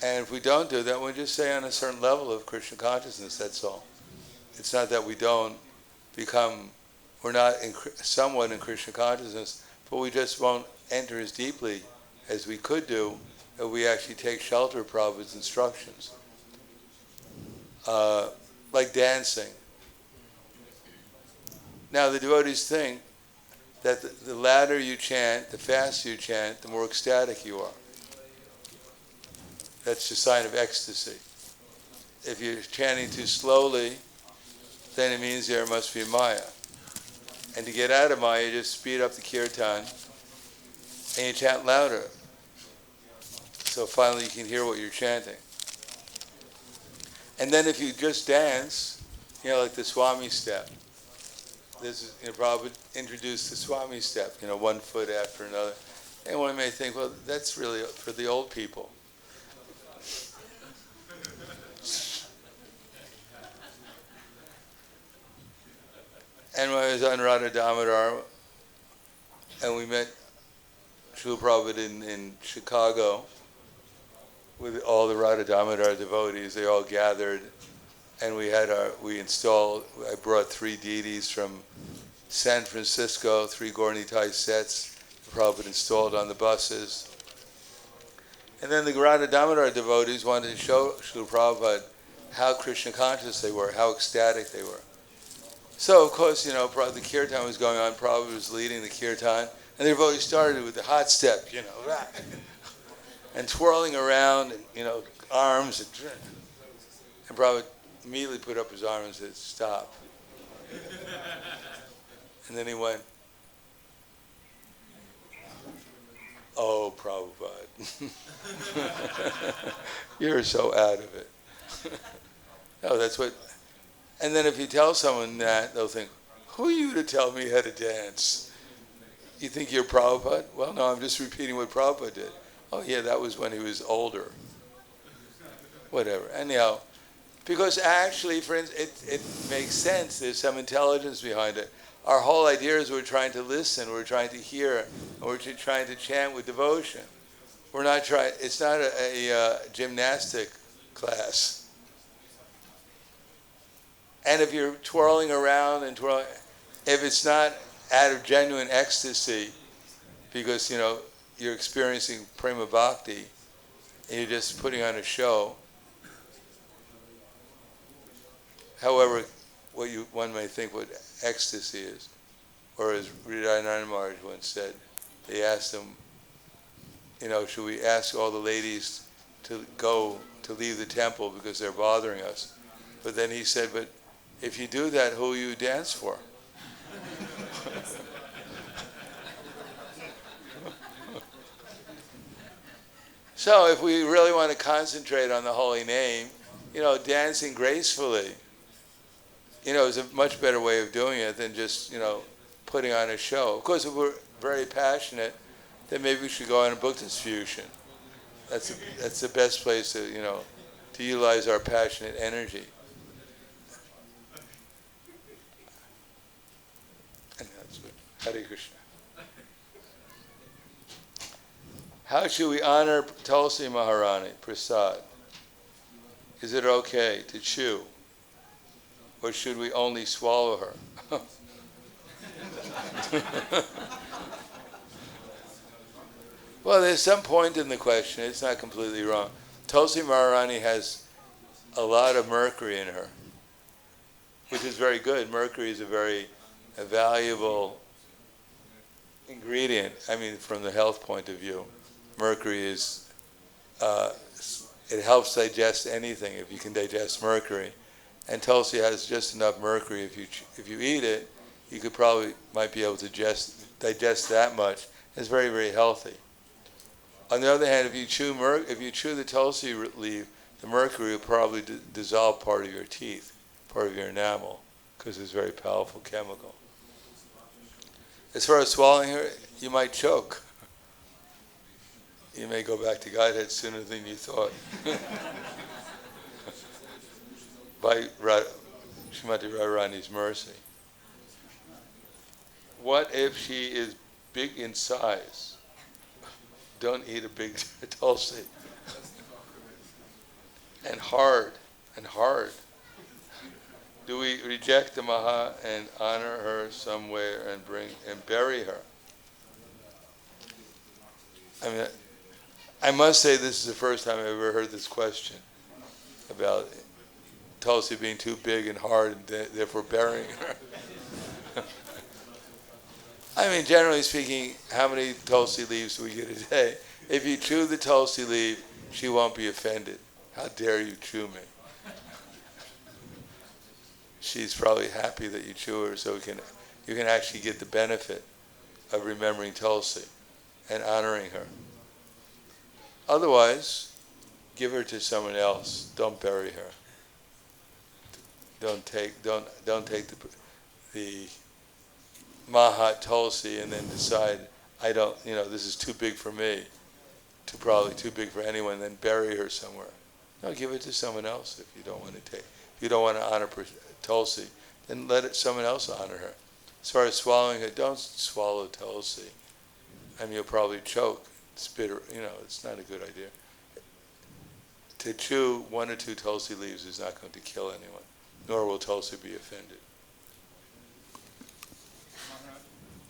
and if we don't do that, we just stay on a certain level of Krishna consciousness, that's all. It's not that we're not somewhat in Krishna consciousness, but we just won't enter as deeply as we could do if we actually take shelter of Prabhupada's instructions. Like dancing. Now the devotees think that the louder you chant, the faster you chant, the more ecstatic you are. That's a sign of ecstasy. If you're chanting too slowly, then it means there must be Maya. And to get out of Maya, you just speed up the kirtan and you chant louder. So finally you can hear what you're chanting. And then if you just dance, like the Swami step. This is, Prabhupada introduced the Swami step, one foot after another. And one may think, well, that's really for the old people. And when I was on Radha Damodar, and we met Srila Prabhupada in Chicago with all the Radha Damodar devotees, they all gathered, and I brought 3 deities from San Francisco, 3 Gaur Nitai sets, Prabhupada installed on the buses. And then the Radha Damodar devotees wanted to show Srila Prabhupada how Krishna conscious they were, how ecstatic they were. So, of course, the kirtan was going on, Prabhupada was leading the kirtan, and the devotees started with the hot step, and twirling around, and, arms, and Prabhupada immediately put up his arm and said, stop. And then he went, oh, Prabhupada, you're so out of it. No, that's what... And then if you tell someone that, they'll think, who are you to tell me how to dance? You think you're Prabhupada? Well, no, I'm just repeating what Prabhupada did. Oh, yeah, that was when he was older. Whatever. Anyhow, because actually, friends, it makes sense. There's some intelligence behind it. Our whole idea is we're trying to listen, we're trying to hear, and we're trying to chant with devotion. We're not trying, it's not a gymnastic class. And if you're twirling around and twirling, if it's not out of genuine ecstasy, because, you're experiencing prema bhakti, and you're just putting on a show. However, one may think what ecstasy is, or as Prahladananda Maharaj once said, they asked him, should we ask all the ladies to leave the temple because they're bothering us? But then he said, but if you do that, who will you dance for? So if we really want to concentrate on the holy name, dancing gracefully, is a much better way of doing it than just, putting on a show. Of course, if we're very passionate, then maybe we should go on and book this fusion. That's the best place to, to utilize our passionate energy. And that's good. Hare Krishna. How should we honor Tulsi Maharani Prasada? Is it okay to chew? Or should we only swallow her? Well, there's some point in the question. It's not completely wrong. Tulsi Maharani has a lot of mercury in her, which is very good. Mercury is a very valuable ingredient. I mean, from the health point of view, mercury is, it helps digest anything if you can digest mercury. And Tulsi has just enough mercury. If you eat it, you might be able to digest that much. It's very, very healthy. On the other hand, if you chew the Tulsi leaf, the mercury will probably dissolve part of your teeth, part of your enamel, because it's a very powerful chemical. As far as swallowing her, you might choke. You may go back to Godhead sooner than you thought. By Srimati Radharani's mercy. What if she is big in size? Don't eat a big Tulsi. And hard. Do we reject the Maha and honor her somewhere and bury her? I mean, I must say this is the first time I've ever heard this question about Tulsi being too big and hard and therefore burying her. I mean, generally speaking, how many Tulsi leaves do we get a day? If you chew the Tulsi leaf, She won't be offended. How dare you chew me? She's probably happy that you chew her, so you can actually get the benefit of remembering Tulsi and honoring her. Otherwise, give her to someone else. Don't bury her. Don't take the Mahat Tulsi and then decide, I don't, this is too big for me, probably too big for anyone, and then bury her somewhere. No, give it to someone else if you don't want to take. If you don't want to honor Tulsi, then let someone else honor her. As far as swallowing her, don't swallow Tulsi. You'll probably choke, spit her, it's not a good idea. To chew 1 or 2 Tulsi leaves is not going to kill anyone, nor will Tulsi be offended. Maharaj,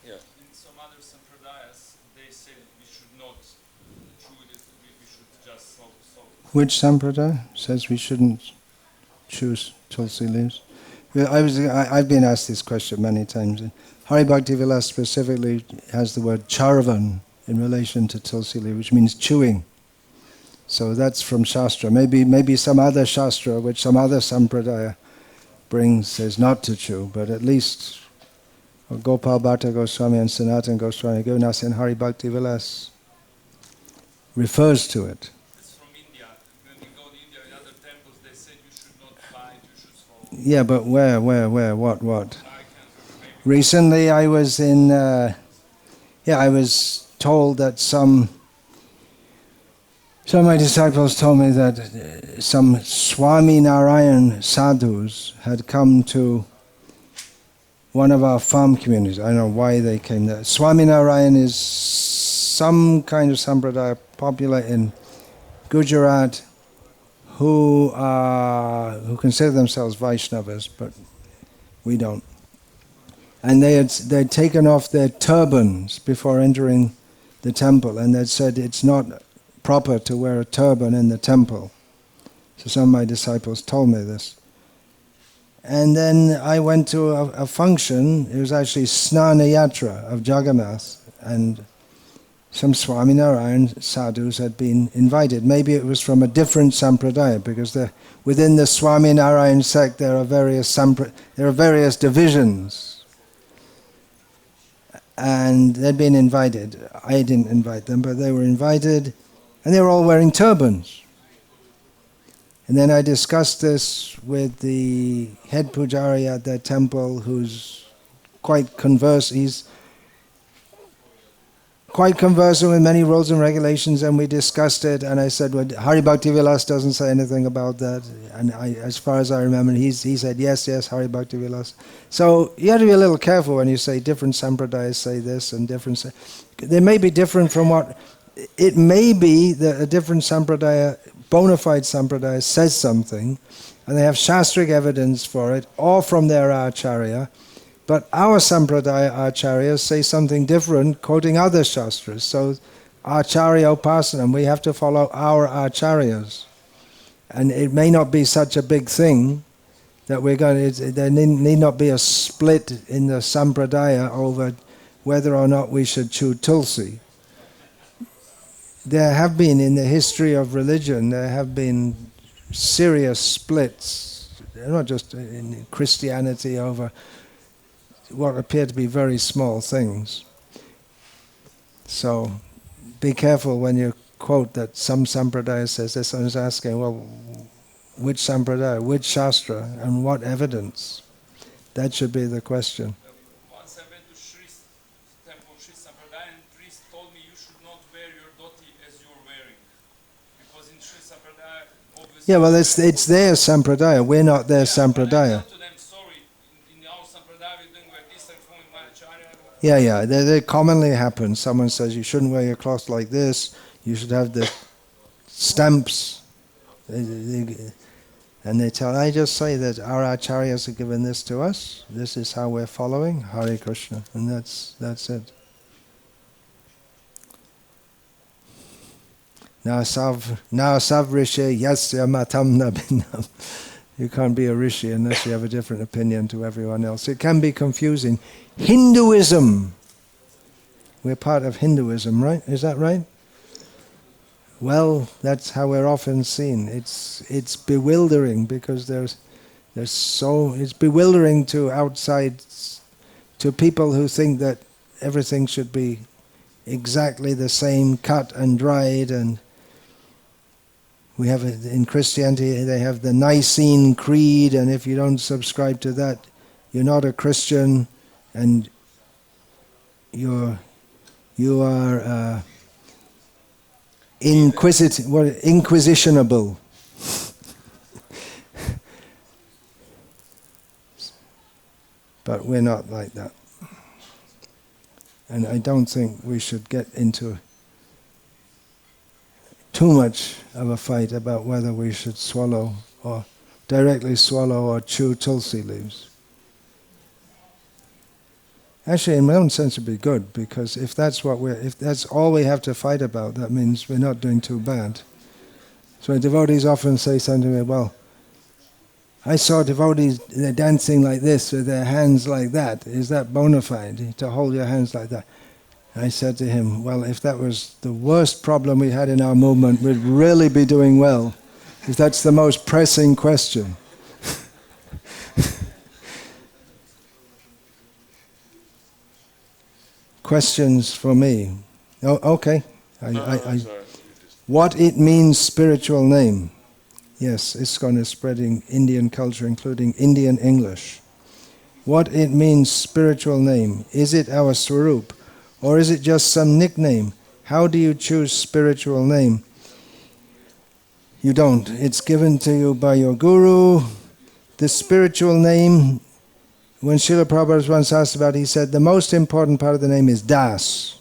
Yeah. in some other Sampradayas, they say we should not chew it, we should just sow. Which Sampradaya says we shouldn't choose Tulsi leaves? Well, I've been asked this question many times. Hari Bhakti Vilas specifically has the word charvan in relation to Tulsi leaf, which means chewing. So that's from Shastra. Maybe some other Shastra, which some other Sampradaya brings, says not to chew, but at least Gopal Bhatta Goswami and Sanatana Goswami, Govindasa and Hari Bhakti Vilas refers to it. It's from India. When you go to India in other temples, they say you should not bite, you should swallow. Yeah, but where, what? I can't maybe. Recently I was I was told that some of my disciples told me that some Swami Narayan sadhus had come to one of our farm communities. I don't know why they came there. Swami Narayan is some kind of sampradaya popular in Gujarat who consider themselves Vaishnavas, but we don't. And they'd taken off their turbans before entering the temple, and they'd said it's not proper to wear a turban in the temple. So some of my disciples told me this. And then I went to a function. It was actually Snana Yatra of Jagannath, and some Swami Narayan sadhus had been invited. Maybe it was from a different sampradaya, because within the Swami Narayan sect there are various divisions. And they'd been invited. I didn't invite them, but they were invited, and they were all wearing turbans. And then I discussed this with the head pujari at that temple, who's quite conversant. He's quite conversant with many rules and regulations, and we discussed it. And I said, well, Hari Bhakti Vilas doesn't say anything about that. And as far as I remember, he said, yes, Hari Bhakti Vilas. So you have to be a little careful when you say different sampradayas say this and different. They may be different from what. It may be that a different sampradaya, bona fide sampradaya, says something, and they have shastric evidence for it, or from their acharya. But our sampradaya acharyas say something different, quoting other shastras. So acharya upasanam, we have to follow our acharyas. And it may not be such a big thing that there need not be a split in the sampradaya over whether or not we should chew Tulsi. There have been, in the history of religion, there have been serious splits, not just in Christianity, over what appear to be very small things. So be careful when you quote that some sampradaya says this. I was asking, well, which sampradaya, which shastra, and what evidence? That should be the question. Once I went to Shri's temple, Shri Sampradaya, and priest told me you should not wear your dhoti as you're wearing. Because in Shri Sampradaya, obviously... Yeah, well, it's their sampradaya. We're not their sampradaya. Yeah, they commonly happen. Someone says you shouldn't wear your cloth like this, you should have the stamps. And they tell, I just say that our acharyas have given this to us, this is how we're following, Hare Krishna, and that's it. Now sav rishi yasya matam nabinam. You can't be a rishi unless you have a different opinion to everyone else. It can be confusing. Hinduism. We're part of Hinduism, right? Is that right? Well, that's how we're often seen. It's bewildering because there's so it's bewildering to to people who think that everything should be exactly the same, cut and dried. And we have in Christianity they have the Nicene Creed, and if you don't subscribe to that, you're not a Christian, and you are inquisitionable. But we're not like that. And I don't think we should get into too much of a fight about whether we should swallow or directly swallow or chew Tulsi leaves. Actually, in my own sense, it'd be good, because if that's all we have to fight about, that means we're not doing too bad. So devotees often say something to me, well, I saw devotees, they're dancing like this with their hands like that. Is that bona fide, to hold your hands like that? I said to him, well, if that was the worst problem we had in our movement, we'd really be doing well, if that's the most pressing question. Questions for me? Oh, okay. What it means, spiritual name. Yes, ISKCON is spreading Indian culture, including Indian English. What it means, spiritual name. Is it our svarupa, or is it just some nickname? How do you choose spiritual name? You don't. It's given to you by your guru. The spiritual name, when Srila Prabhupada was once asked about it, he said the most important part of the name is Das.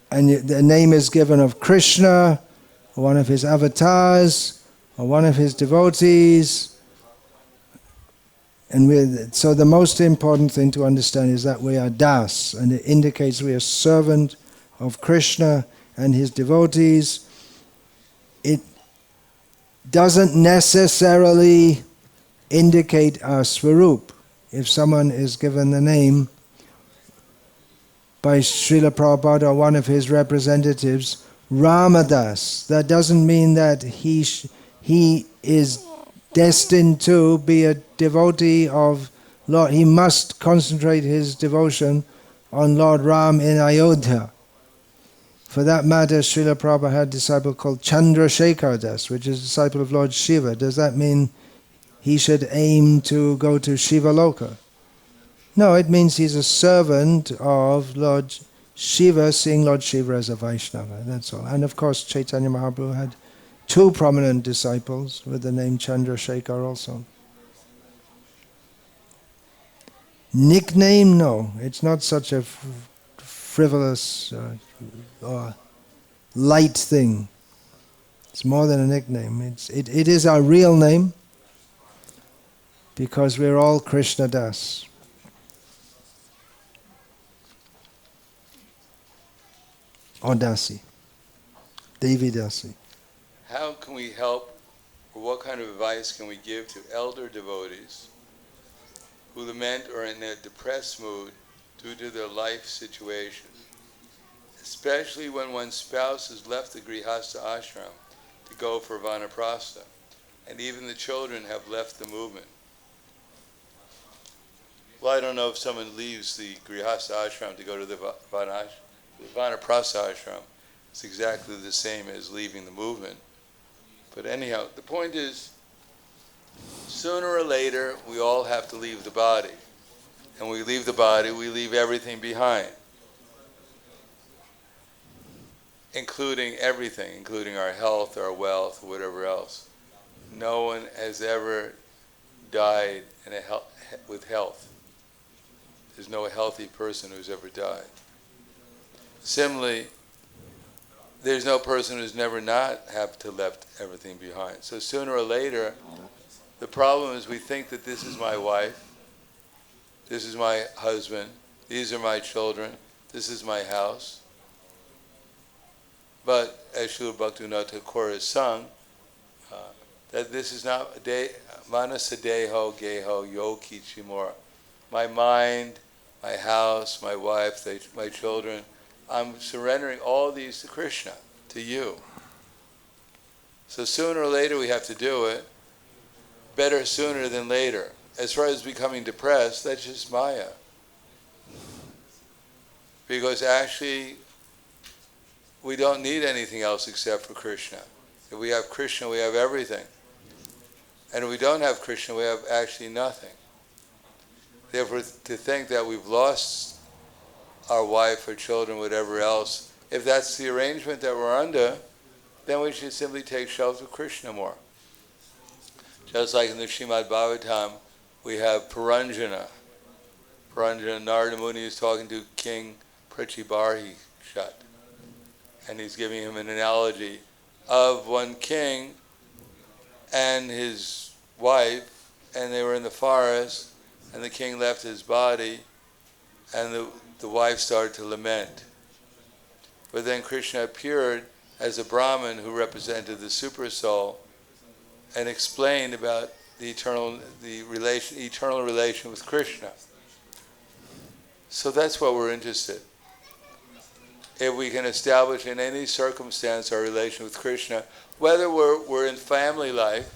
And the name is given of Krishna, or one of his avatars, or one of his devotees. And so the most important thing to understand is that we are Das, and it indicates we are servant of Krishna and his devotees. It doesn't necessarily indicate our svarupa. If someone is given the name by Srila Prabhupada or one of his representatives, Ramadas, that doesn't mean that he is destined to be a devotee of Lord. He must concentrate his devotion on Lord Ram in Ayodhya. For that matter, Srila Prabhupada had a disciple called Chandrasekhar Das, which is a disciple of Lord Shiva. Does that mean he should aim to go to Shiva Loka? No, it means he's a servant of Lord Shiva, seeing Lord Shiva as a Vaishnava, that's all. And of course, Chaitanya Mahaprabhu had two prominent disciples with the name Chandrasekhar also. Nickname? No, it's not such a frivolous or light thing. It's more than a nickname. It is our real name, because we're all Krishna Das. Or Dasi. Devi Dasi. How can we help, or what kind of advice can we give to elder devotees who lament or are in a depressed mood due to their life situation, especially when one's spouse has left the grihasta ashram to go for vanaprastha, and even the children have left the movement? Well, I don't know if someone leaves the grihasta ashram to go to the vanaprastha ashram. It's exactly the same as leaving the movement. But anyhow, the point is, sooner or later, we all have to leave the body. And when we leave the body, we leave everything behind. Including everything, including our health, our wealth, whatever else. No one has ever died with health. There's no healthy person who's ever died. Similarly, there's no person who's never not have to left everything behind. So sooner or later, the problem is we think that this is my wife, this is my husband, these are my children, this is my house. But as Srila Bhaktivinoda Thakur has sung, that this is not manasadeho geho yo kichimora. My mind, my house, my wife, my children, I'm surrendering all these to Krishna, to you. So sooner or later we have to do it. Better sooner than later. As far as becoming depressed, that's just Maya. Because actually, we don't need anything else except for Krishna. If we have Krishna, we have everything. And if we don't have Krishna, we have actually nothing. Therefore, to think that we've lost our wife or children, whatever else, if that's the arrangement that we're under, then we should simply take shelter of Krishna more. Just like in the Śrimad Bhagavatam, we have Paranjana. Paranjana, Narada Muni is talking to King Prachibarhishat. And he's giving him an analogy of one king and his wife, and they were in the forest, and the king left his body, and the wife started to lament. But then Krishna appeared as a Brahmin who represented the super soul and explained about the eternal relation with Krishna. So that's what we're interested. If we can establish in any circumstance our relation with Krishna, whether we're in family life,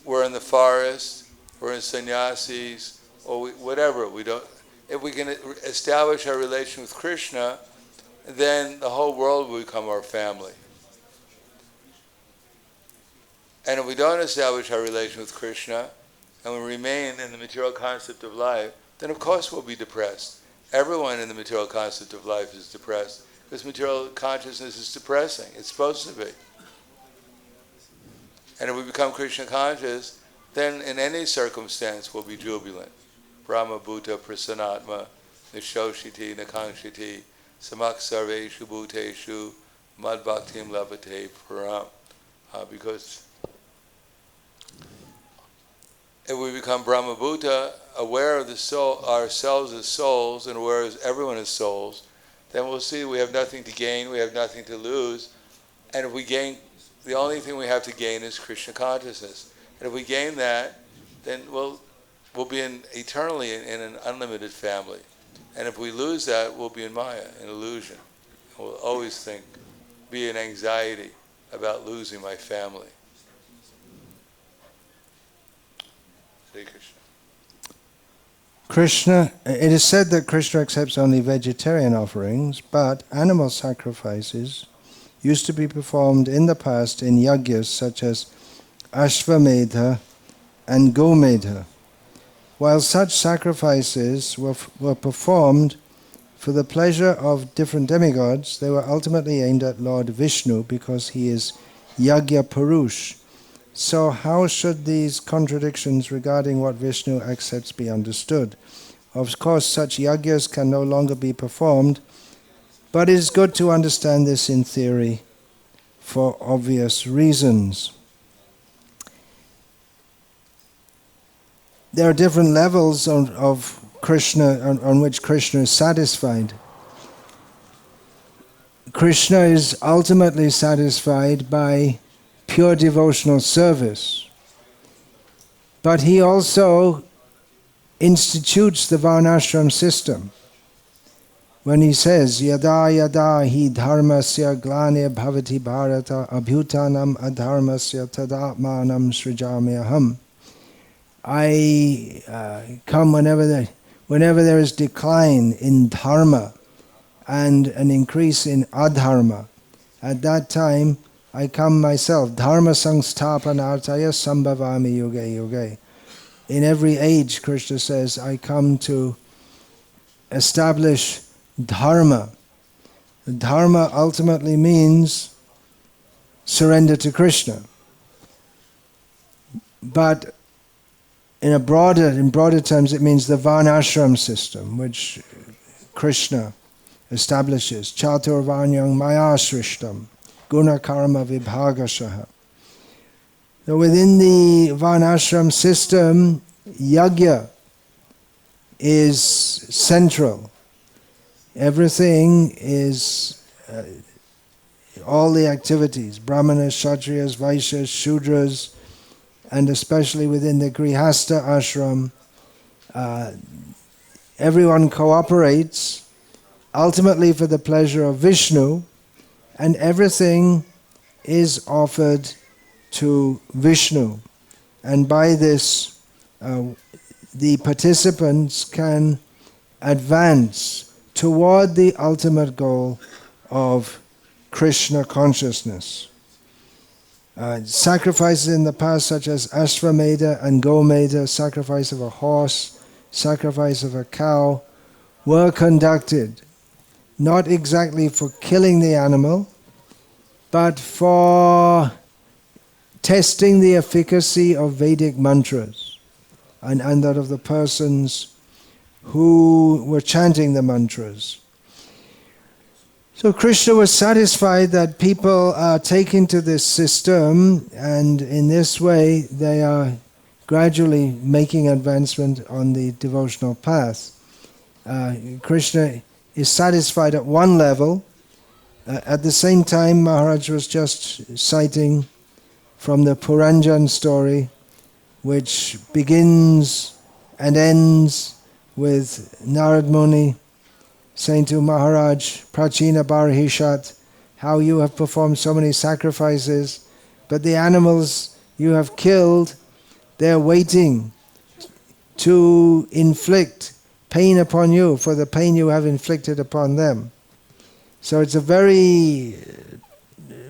we're in the forest, we're in sannyasis, or whatever, if we can establish our relation with Krishna, then the whole world will become our family. And if we don't establish our relation with Krishna, and we remain in the material concept of life, then of course we'll be depressed. Everyone in the material concept of life is depressed, because material consciousness is depressing. It's supposed to be. And if we become Krishna conscious, then in any circumstance we'll be jubilant. Brahma bhuta prasanatma nishoshiti nakangshiti samak sarveshu bhuteshu mad bhaktim labhate param. Because if we become Brahma bhuta, aware of the soul, ourselves as souls, and aware as everyone as souls, then we'll see we have nothing to gain, we have nothing to lose. And if we gain, the only thing we have to gain is Krishna consciousness. And if we gain that, then we'll be eternally in an unlimited family. And if we lose that, we'll be in Maya, in illusion. And we'll always be in anxiety about losing my family. Śri Krishna, it is said that Krishna accepts only vegetarian offerings, but animal sacrifices used to be performed in the past in yajnas such as Ashvamedha and Gomedha. While such sacrifices were performed for the pleasure of different demigods, they were ultimately aimed at Lord Vishnu because he is Yajna-Purusha. So how should these contradictions regarding what Vishnu accepts be understood? Of course, such yajnas can no longer be performed, but it is good to understand this in theory for obvious reasons. There are different levels of Krishna on which Krishna is satisfied. Krishna is ultimately satisfied by pure devotional service. But he also institutes the varnashram system. When he says, Yada yada hi dharmasya glane bhavati bharata abhutanam adharmasya tadatmanam srijamyaham. I come whenever there is decline in dharma and an increase in adharma. At that time, I come myself. Dharma sangsthapanartaya sambhavami yuge yuge. In every age, Krishna says, I come to establish dharma. Dharma ultimately means surrender to Krishna. But in broader terms, it means the varnashram system, which Krishna establishes. Chaturvanyang maya srishtam. Guna karma vibhagashaha. So within the varnashram system, yajna is central. Everything is, all the activities, brahmanas, kshatriyas, vaishyas, shudras, and especially within the grihasta ashram, everyone cooperates ultimately for the pleasure of Vishnu, and everything is offered to Vishnu. And by this, the participants can advance toward the ultimate goal of Krishna consciousness. Sacrifices in the past, such as Ashvamedha and Gomedha, sacrifice of a horse, sacrifice of a cow, were conducted not exactly for killing the animal, but for testing the efficacy of Vedic mantras and that of the persons who were chanting the mantras. So Krishna was satisfied that people are taken to this system, and in this way they are gradually making advancement on the devotional path. Krishna is satisfied at one level. At the same time, Maharaj was just citing from the Puranjan story, which begins and ends with Narad Muni saying to Maharaj, Prachina Barhishat, how you have performed so many sacrifices, but the animals you have killed, they're waiting to inflict pain upon you for the pain you have inflicted upon them. So it's a very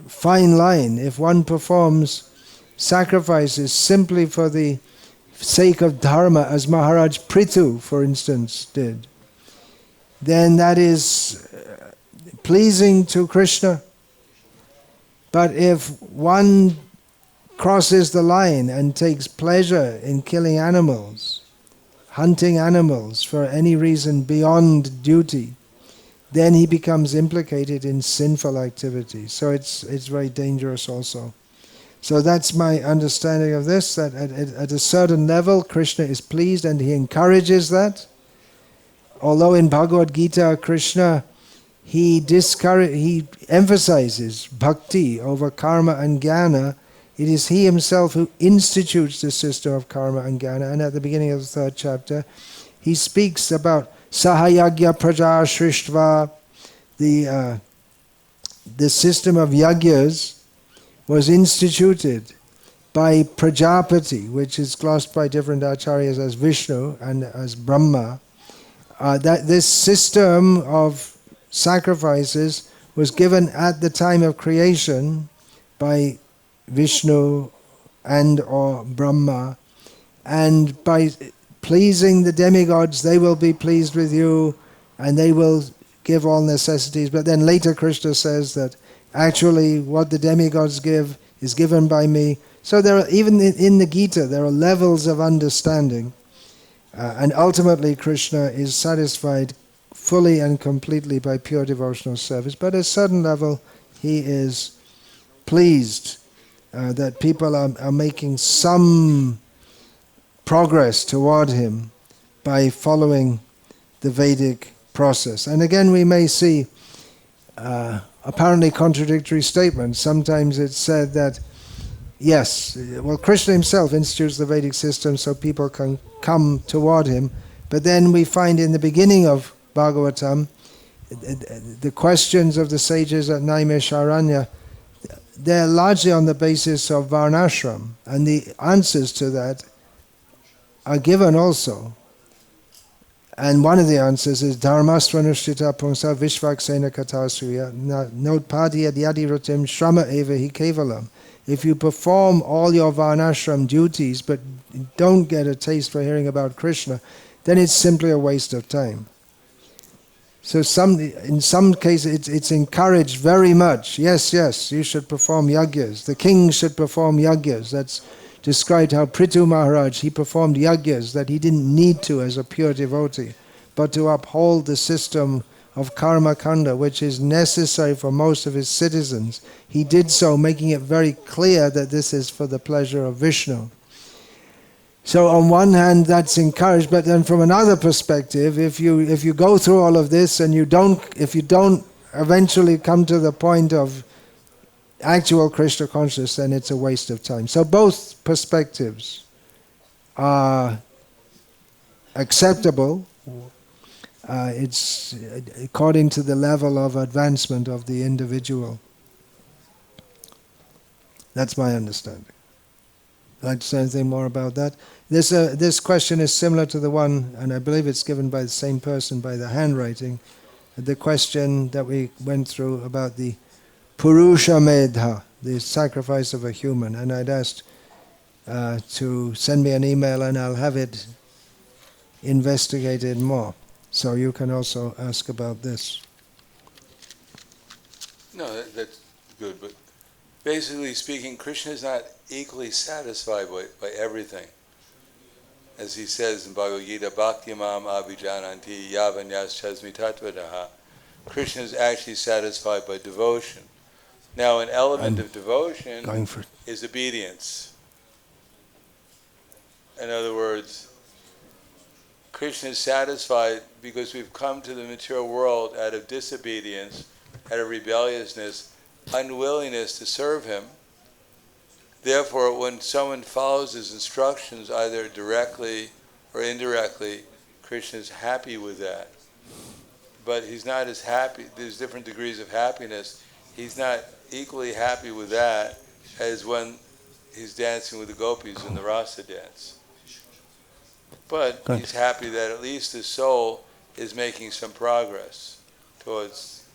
fine line. If one performs sacrifices simply for the sake of dharma, as Maharaj Prithu, for instance, did, then that is pleasing to Krishna. But if one crosses the line and takes pleasure in killing animals, hunting animals for any reason beyond duty, then he becomes implicated in sinful activities. So it's very dangerous also. So that's my understanding of this, that at a certain level Krishna is pleased and he encourages that. Although in Bhagavad Gita, Krishna, he emphasizes bhakti over karma and jnana. It is he himself who institutes the system of karma and jnana. And at the beginning of the 3rd chapter, he speaks about sahayagya praja srishtva. The system of yagyas was instituted by Prajapati, which is glossed by different Acharyas as Vishnu and as Brahma. That this system of sacrifices was given at the time of creation by Vishnu and or Brahma, and by pleasing the demigods they will be pleased with you and they will give all necessities. But then later Krishna says that actually what the demigods give is given by me. So there are, even in the Gita, there are levels of understanding. And ultimately Krishna is satisfied fully and completely by pure devotional service. But at a certain level he is pleased that people are making some progress toward him by following the Vedic process. And again we may see apparently contradictory statements. Sometimes it's said that yes, well, Krishna himself institutes the Vedic system so people can come toward him. But then we find in the beginning of Bhagavatam, the questions of the sages at Naimesharanya, they're largely on the basis of Varnashram. And the answers to that are given also. And one of the answers is Dharmasvanushtita Pungsa Vishvaksena Katasuya Notpadi Adyadi Rutim Shrama Eva Hi Kevalam. If you perform all your Varnashram duties but don't get a taste for hearing about Krishna, then it's simply a waste of time. So in some cases it's encouraged very much. Yes, you should perform yagyas. The king should perform yagyas. That's described how Prithu Maharaj, he performed yagyas that he didn't need to as a pure devotee, but to uphold the system of karma kanda, which is necessary for most of his citizens. He did so, making it very clear that this is for the pleasure of Vishnu. So on one hand that's encouraged, but then from another perspective, if you go through all of this and if you don't eventually come to the point of actual Krishna consciousness, then it's a waste of time. So both perspectives are acceptable. It's according to the level of advancement of the individual. That's my understanding. Like to say anything more about that? This question is similar to the one, and I believe it's given by the same person by the handwriting, the question that we went through about the Purusha-medha, the sacrifice of a human. And I'd asked to send me an email and I'll have it investigated more. So you can also ask about this. No, that's good, but basically speaking, Krishna is not equally satisfied by everything. As he says in Bhagavad Gita, Bhakti mam abhijananti yavanyas chasmi tatvadaha. Krishna is actually satisfied by devotion. Now, an element of devotion is obedience. In other words, Krishna is satisfied because we've come to the material world out of disobedience, out of rebelliousness, unwillingness to serve him. Therefore, when someone follows his instructions, either directly or indirectly, Krishna is happy with that. But he's not as happy, there's different degrees of happiness. He's not equally happy with that as when he's dancing with the gopis in the rasa dance. But he's happy that at least his soul is making some progress towards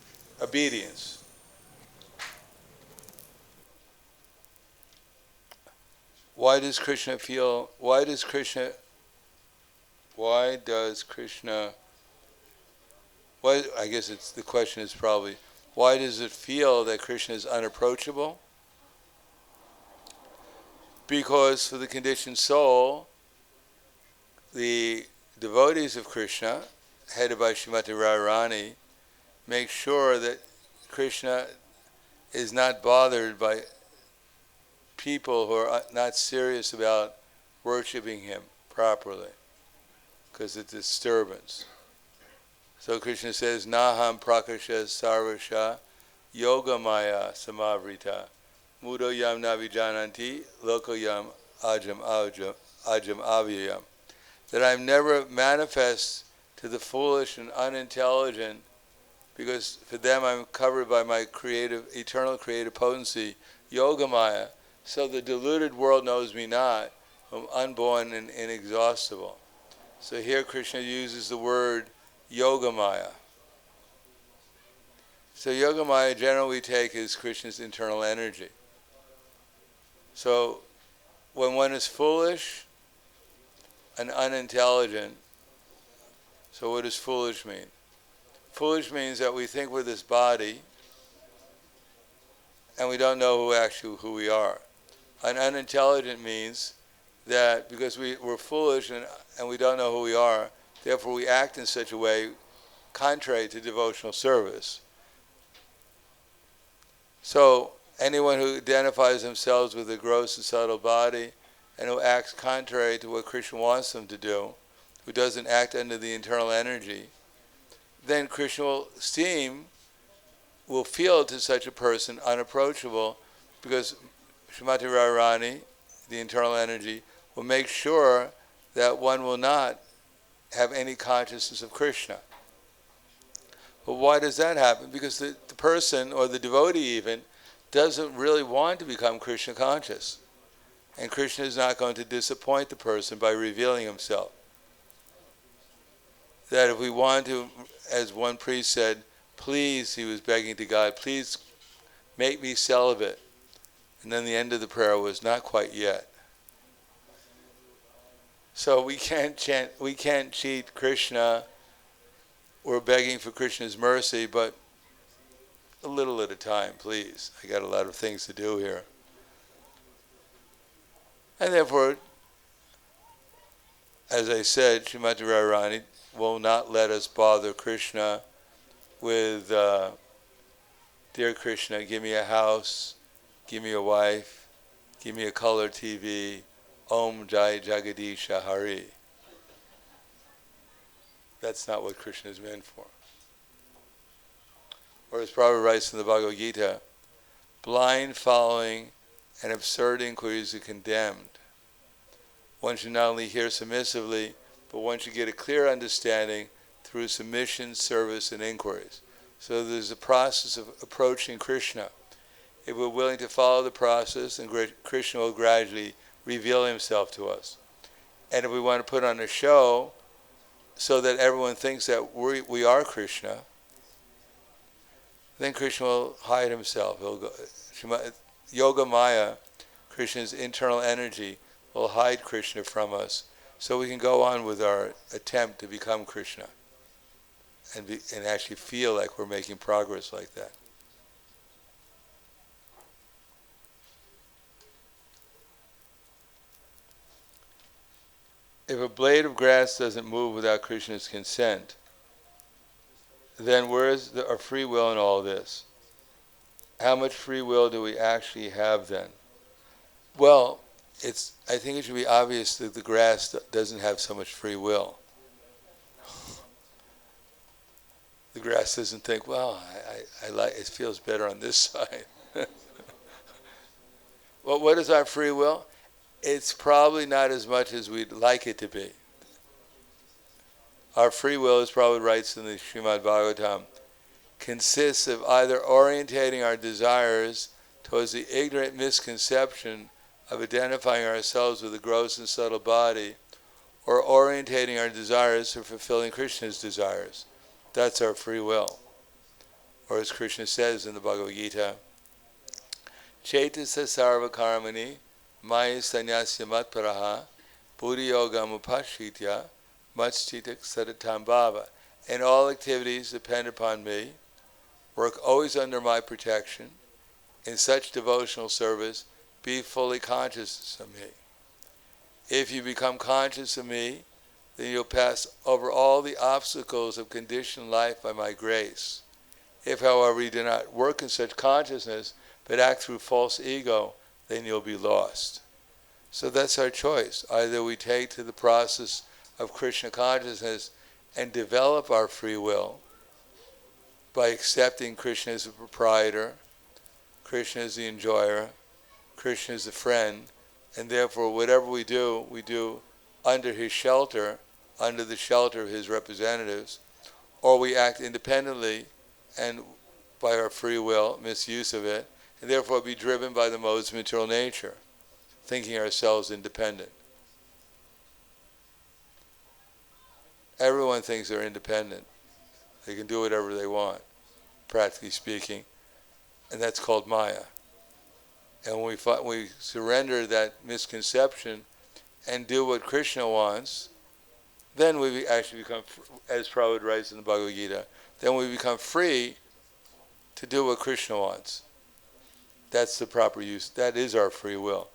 obedience. Why does Krishna, I guess the question is probably, why does it feel that Krishna is unapproachable? Because for the conditioned soul, the devotees of Krishna, headed by Srimati Radharani, make sure that Krishna is not bothered by people who are not serious about worshipping him properly, because it's a disturbance. So Krishna says, Naham prakasha sarvasha yogamaya samavrita mudo yam navijananti lokoyam ajam avyayam. That I'm never manifest to the foolish and unintelligent, because for them I'm covered by my eternal creative potency, yogamaya. So the deluded world knows me not, I'm unborn and inexhaustible. So here Krishna uses the word yogamaya. So yogamaya generally we take as Krishna's internal energy. So when one is foolish and unintelligent, so what does foolish mean? Foolish means that we think we're this body and we don't know who we are. And unintelligent means that because we're foolish and we don't know who we are, therefore we act in such a way contrary to devotional service. So anyone who identifies themselves with a gross and subtle body and who acts contrary to what Krishna wants them to do, who doesn't act under the internal energy, then Krishna will feel to such a person unapproachable, because Srimati Radharani, the internal energy, will make sure that one will not have any consciousness of Krishna. But why does that happen? Because the person, or the devotee even, doesn't really want to become Krishna conscious. And Krishna is not going to disappoint the person by revealing himself. That if we want to, as one priest said, please, he was begging to God, please make me celibate. And then the end of the prayer was, not quite yet. So we can't cheat Krishna. We're begging for Krishna's mercy, but a little at a time, please. I got a lot of things to do here. And therefore, as I said, Srimati Radharani will not let us bother Krishna with, dear Krishna, give me a house, give me a wife, give me a color TV, Om Jai Jagadisha Hari. That's not what Krishna is meant for. Or as Prabhupada writes in the Bhagavad Gita, blind following and absurd inquiries are condemned. One should not only hear submissively, but one should get a clear understanding through submission, service, and inquiries. So there's a process of approaching Krishna. If we're willing to follow the process, then Krishna will gradually reveal himself to us. And if we want to put on a show so that everyone thinks that we are Krishna, then Krishna will hide himself. He'll go, Yoga Maya, Krishna's internal energy, will hide Krishna from us, so we can go on with our attempt to become Krishna and actually feel like we're making progress like that. If a blade of grass doesn't move without Krishna's consent, then where is our free will in all this? How much free will do we actually have then? Well, I think it should be obvious that the grass doesn't have so much free will. The grass doesn't think, well, I like it feels better on this side. Well, what is our free will? It's probably not as much as we'd like it to be. Our free will, as Prabhupada writes in the Śrimad Bhagavatam, consists of either orientating our desires towards the ignorant misconception of identifying ourselves with the gross and subtle body, or orientating our desires for fulfilling Krishna's desires. That's our free will. Or as Krishna says in the Bhagavad Gita, Cetasa sarva karmani maya sanyasya matparaha buddhi yogam upashitya matchitak sadatam bhava. And all activities depend upon me, work always under my protection, in such devotional service, be fully conscious of me. If you become conscious of me, then you'll pass over all the obstacles of conditioned life by my grace. If, however, you do not work in such consciousness, but act through false ego, then you'll be lost. So that's our choice. Either we take to the process of Krishna consciousness and develop our free will by accepting Krishna as the proprietor, Krishna as the enjoyer, Krishna as the friend, and therefore whatever we do under his shelter, under the shelter of his representatives, or we act independently and by our free will, misuse of it, and therefore be driven by the modes of material nature, thinking ourselves independent. Everyone thinks they're independent. They can do whatever they want, practically speaking, and that's called Maya. And when we surrender that misconception and do what Krishna wants, then we actually become, as Prabhupada writes in the Bhagavad Gita, then we become free to do what Krishna wants. That's the proper use. That is our free will.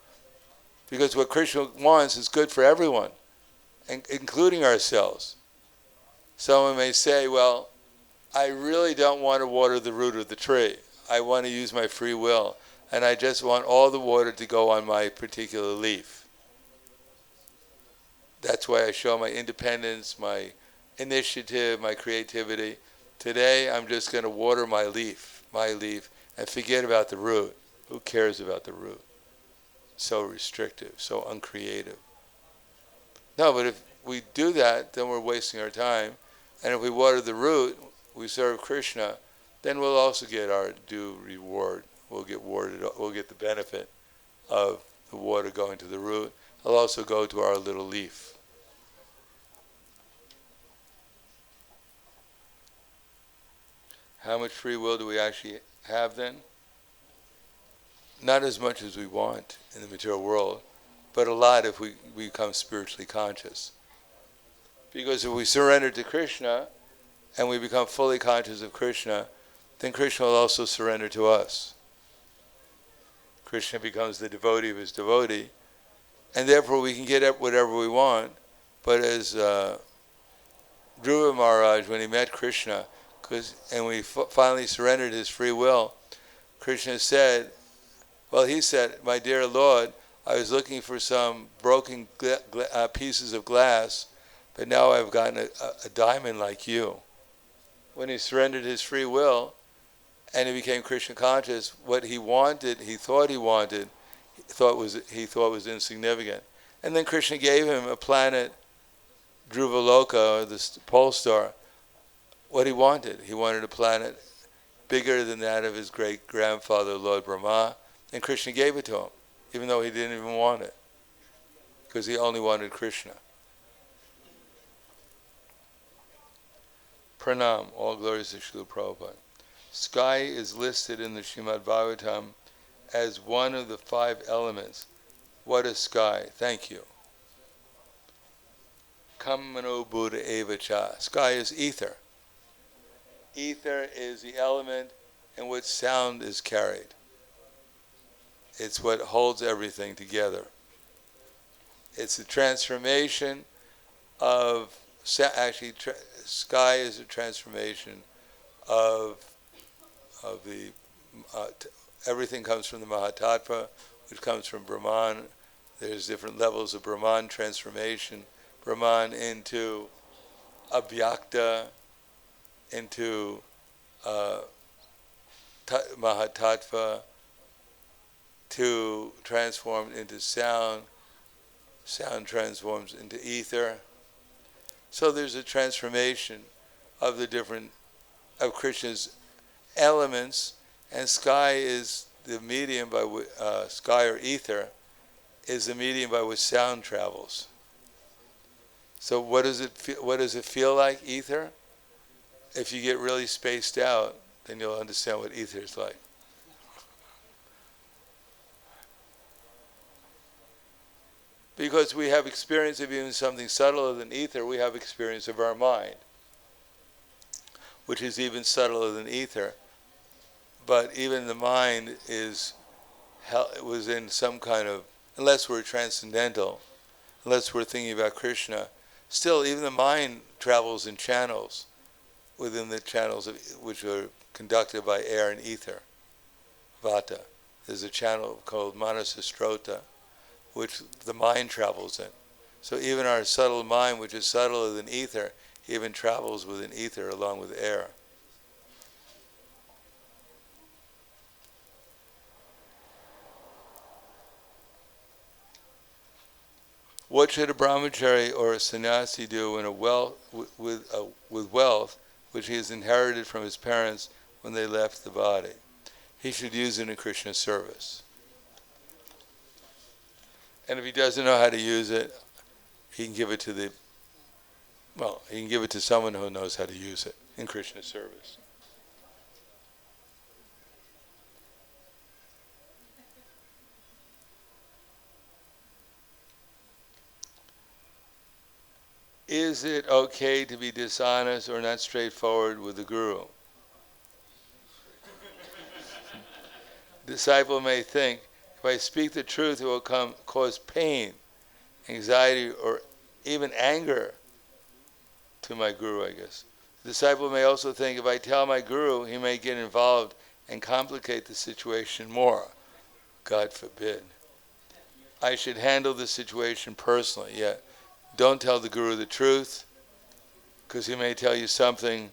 Because what Krishna wants is good for everyone, including ourselves. Someone may say, well, I really don't want to water the root of the tree. I want to use my free will, and I just want all the water to go on my particular leaf. That's why I show my independence, my initiative, my creativity. Today, I'm just going to water my leaf, and forget about the root. Who cares about the root? So restrictive, so uncreative. No, but if we do that, then we're wasting our time. And if we water the root, we serve Krishna, then we'll also get our due reward. We'll get the benefit of the water going to the root. It'll also go to our little leaf. How much free will do we actually have then? Not as much as we want in the material world, but a lot if we become spiritually conscious. Because if we surrender to Krishna and we become fully conscious of Krishna, then Krishna will also surrender to us. Krishna becomes the devotee of his devotee, and therefore we can get whatever we want. But as Dhruva Maharaj, when he met Krishna, and when he finally surrendered his free will, Krishna said, he said, my dear Lord, I was looking for some broken pieces of glass, but now I've gotten a diamond like you. When he surrendered his free will and he became Krishna conscious, what he wanted, he thought was insignificant. And then Krishna gave him a planet, Dhruva Loka, or the pole star, what he wanted. He wanted a planet bigger than that of his great-grandfather, Lord Brahma, and Krishna gave it to him, even though he didn't even want it, because he only wanted Krishna. Pranam, all glories to Srila Prabhupada. Sky is listed in the Śrimad Bhagavatam as one of the 5 elements. What is sky? Thank you. Kammano Buddha Eva Cha. Sky is ether. Ether is the element in which sound is carried. It's what holds everything together. It's a transformation of, sky is a transformation of the, everything comes from the Mahatattva, which comes from Brahman. There's different levels of Brahman transformation. Brahman into Abhyakta, into Mahatattva, to transform into sound. Sound transforms into ether. So there's a transformation of the different, of Krishna's elements, and sky is the medium by which, sky or ether, is the medium by which sound travels. So what does it feel like, ether? If you get really spaced out, then you'll understand what ether is like. Because we have experience of even something subtler than ether, we have experience of our mind, which is even subtler than ether. But even the mind was in some kind of, unless we're transcendental, unless we're thinking about Krishna, still even the mind travels in channels, within the channels which are conducted by air and ether, vata. There's a channel called Manasasrota, which the mind travels in. So even our subtle mind, which is subtler than ether, even travels within ether along with air. What should a brahmachari or a sannyasi do in with wealth which he has inherited from his parents when they left the body? He should use it in Krishna's service. And if he doesn't know how to use it, he can give it to he can give it to someone who knows how to use it in Krishna's service. Is it okay to be dishonest or not straightforward with the guru? Disciple may think, if I speak the truth, it will cause pain, anxiety, or even anger to my guru, I guess. The disciple may also think, if I tell my guru, he may get involved and complicate the situation more. God forbid. I should handle the situation personally, yeah. Don't tell the guru the truth, because he may tell you something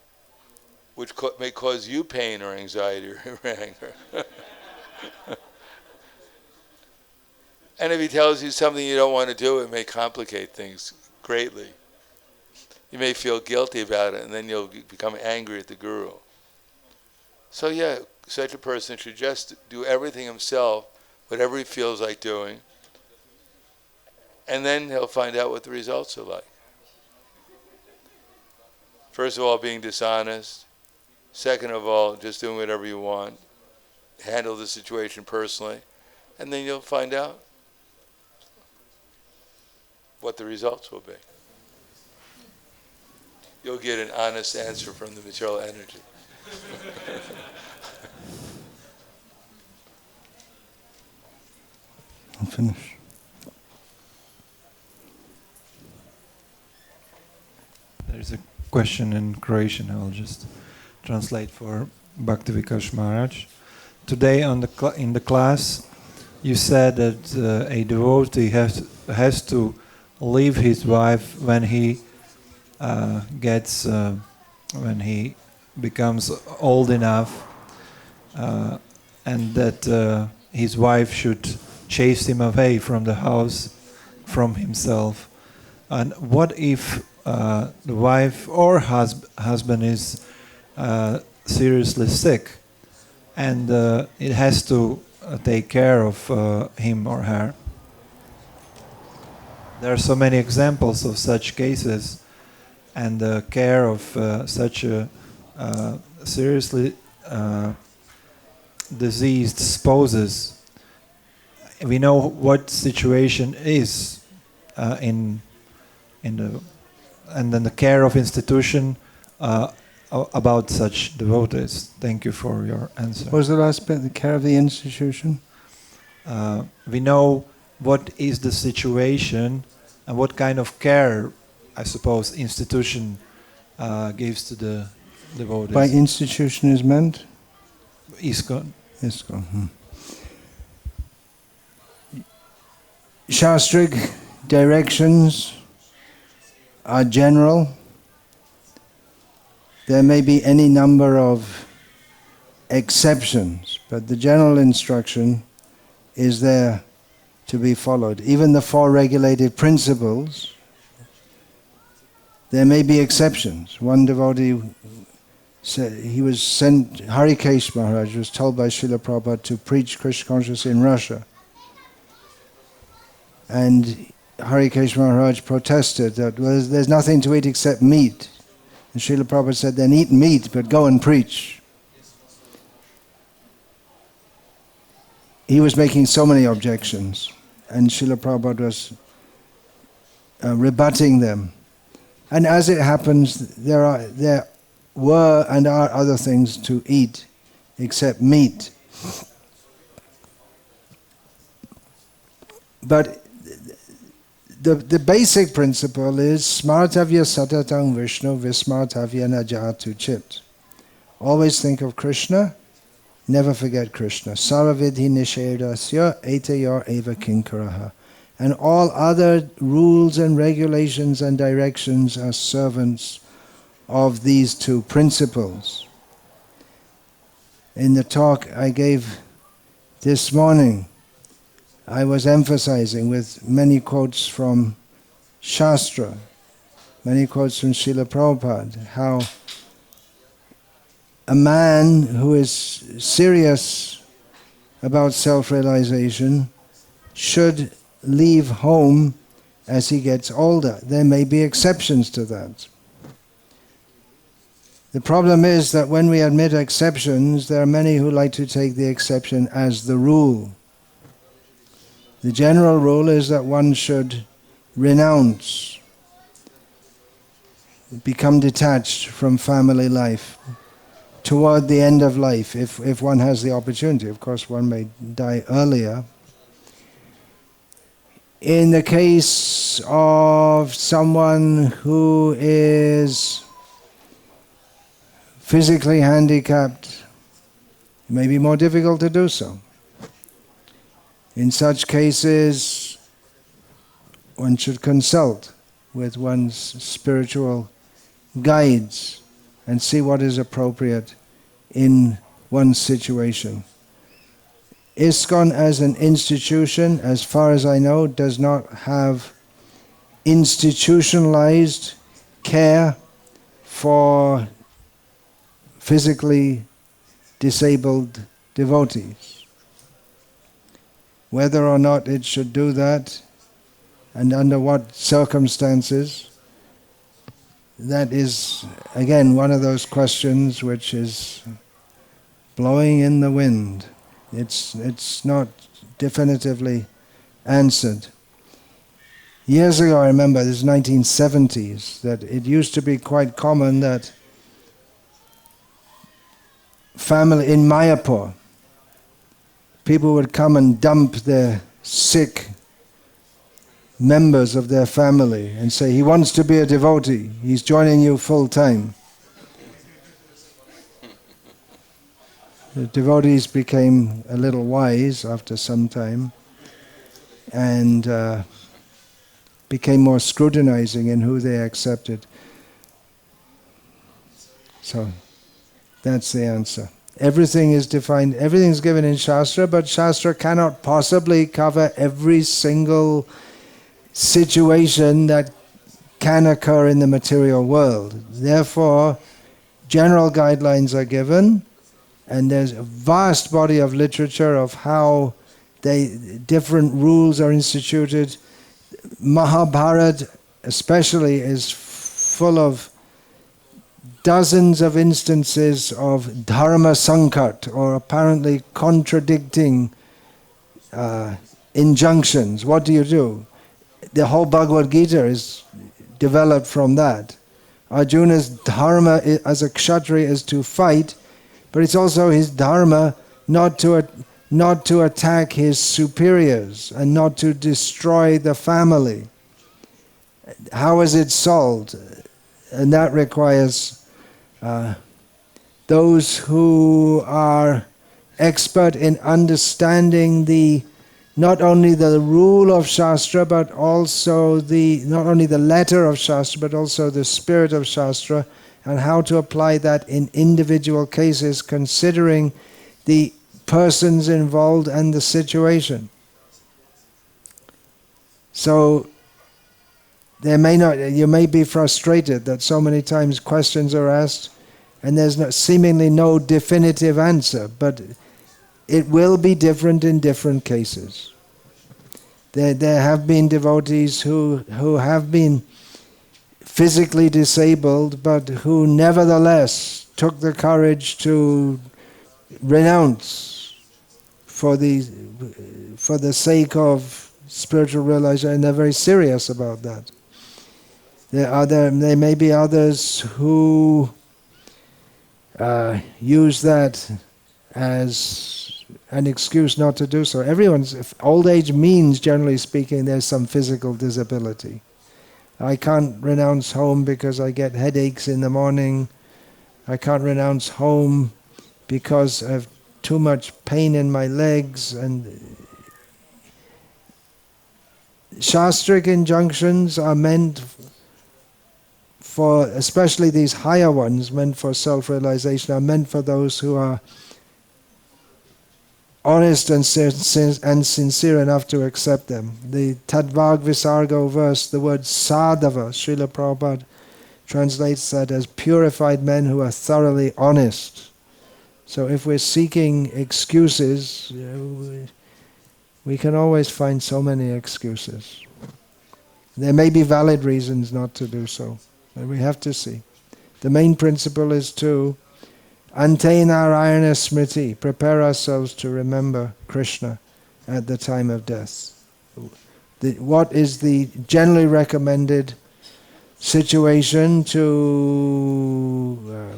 which may cause you pain or anxiety or anger. And if he tells you something you don't want to do, it may complicate things greatly. You may feel guilty about it, and then you'll become angry at the guru. So yeah, such a person should just do everything himself, whatever he feels like doing, and then he'll find out what the results are like. First of all, being dishonest. Second of all, just doing whatever you want. Handle the situation personally. And then you'll find out what the results will be. You'll get an honest answer from the material energy. I'll finish. There's a question in Croatian. I'll just translate for BVKS Maharaja. Today in the class, you said that a devotee has to leave his wife when he when he becomes old enough, and that his wife should chase him away from the house, from himself. And what if the wife or husband is seriously sick, and it has to take care of him or her. There are so many examples of such cases, and the care of such a seriously diseased spouses. We know what situation is in the, and then the care of institution about such devotees. Thank you for your answer. What was the last bit? The care of the institution? We know what is the situation and what kind of care, I suppose, institution gives to the devotees. By institution is meant? ISKCON. ISKCON. Shastric directions are general. There may be any number of exceptions, but the general instruction is there to be followed. Even the four regulated principles, there may be exceptions. One devotee said he was sent, BVKS Maharaja was told by Srila Prabhupada to preach Krishna consciousness in Russia. And BVKS Maharaj protested that there's nothing to eat except meat. And Srila Prabhupada said, then eat meat, but go and preach. He was making so many objections, and Srila Prabhupada was rebutting them. And as it happens, there were and are other things to eat except meat. But the basic principle is smartavya satatang Vishnu vismartavya najatu chit. Always think of Krishna, never forget Krishna. Saravidhi nishedasya etayor eva kinkaraha. And all other rules and regulations and directions are servants of these two principles. In the talk I gave this morning, I was emphasizing with many quotes from Shastra, many quotes from Srila Prabhupada, how a man who is serious about self-realization should leave home as he gets older. There may be exceptions to that. The problem is that when we admit exceptions, there are many who like to take the exception as the rule. The general rule is that one should renounce, become detached from family life toward the end of life, if one has the opportunity. Of course, one may die earlier. In the case of someone who is physically handicapped, it may be more difficult to do so. In such cases, one should consult with one's spiritual guides and see what is appropriate in one's situation. ISKCON as an institution, as far as I know, does not have institutionalized care for physically disabled devotees. Whether or not it should do that, and under what circumstances, that is, again, one of those questions which is blowing in the wind. It's not definitively answered. Years ago, I remember, this is 1970s, that it used to be quite common that family in Mayapur, people would come and dump their sick members of their family and say, he wants to be a devotee, he's joining you full time. The devotees became a little wise after some time and became more scrutinizing in who they accepted. So that's the answer. Everything is defined, everything is given in Shastra, but Shastra cannot possibly cover every single situation that can occur in the material world. Therefore, general guidelines are given, and there's a vast body of literature of how different rules are instituted. Mahabharata especially is full of dozens of instances of dharma sankat, or apparently contradicting injunctions. What do you do? The whole Bhagavad Gita is developed from that. Arjuna's dharma as a kshatriya is to fight, but it's also his dharma not to attack his superiors and not to destroy the family. How is it solved? And that requires those who are expert in understanding not only the rule of Shastra, but also not only the letter of Shastra, but also the spirit of Shastra, and how to apply that in individual cases, considering the persons involved and the situation. So you may be frustrated that so many times questions are asked and there's seemingly no definitive answer, but it will be different in different cases. There have been devotees who have been physically disabled, but who nevertheless took the courage to renounce for the sake of spiritual realization, and they're very serious about that. There may be others who use that as an excuse not to do so. Old age means, generally speaking, there's some physical disability. I can't renounce home because I get headaches in the morning. I can't renounce home because I have too much pain in my legs. And Shastric injunctions are meant for, especially these higher ones, meant for self-realization, are meant for those who are honest and sincere enough to accept them. The Tadvag Visargo verse, the word sadhava, Srila Prabhupada translates that as purified men who are thoroughly honest. So if we're seeking excuses, we can always find so many excuses. There may be valid reasons not to do so, but we have to see. The main principle is to Ante Narayana Smriti, prepare ourselves to remember Krishna at the time of death. What is the generally recommended situation to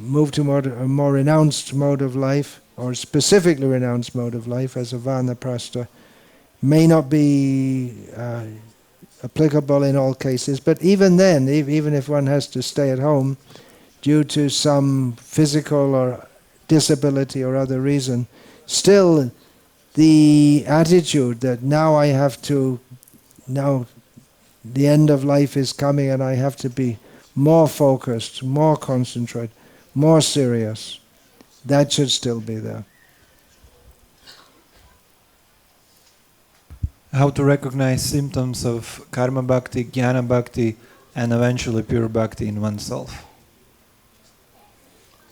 move to a more renounced mode of life, or specifically renounced mode of life as a vanaprastha, may not be applicable in all cases, but even then, even if one has to stay at home due to some physical or disability or other reason, still the attitude that now the end of life is coming and I have to be more focused, more concentrated, more serious, that should still be there. How to recognize symptoms of karma bhakti, jnana bhakti, and eventually pure bhakti in oneself?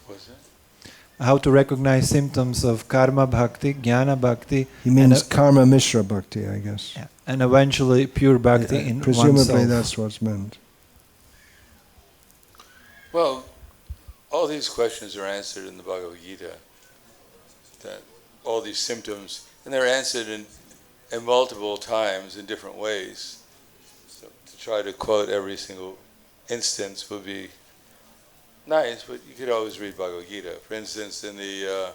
What's that? How to recognize symptoms of karma bhakti, jnana bhakti. He means karma-mishra bhakti, I guess. Yeah, and eventually pure bhakti in presumably oneself. Presumably that's what's meant. Well, all these questions are answered in the Bhagavad Gita. That all these symptoms, and they're answered in multiple times in different ways. So to try to quote every single instance would be nice, but you could always read Bhagavad Gita. For instance, in the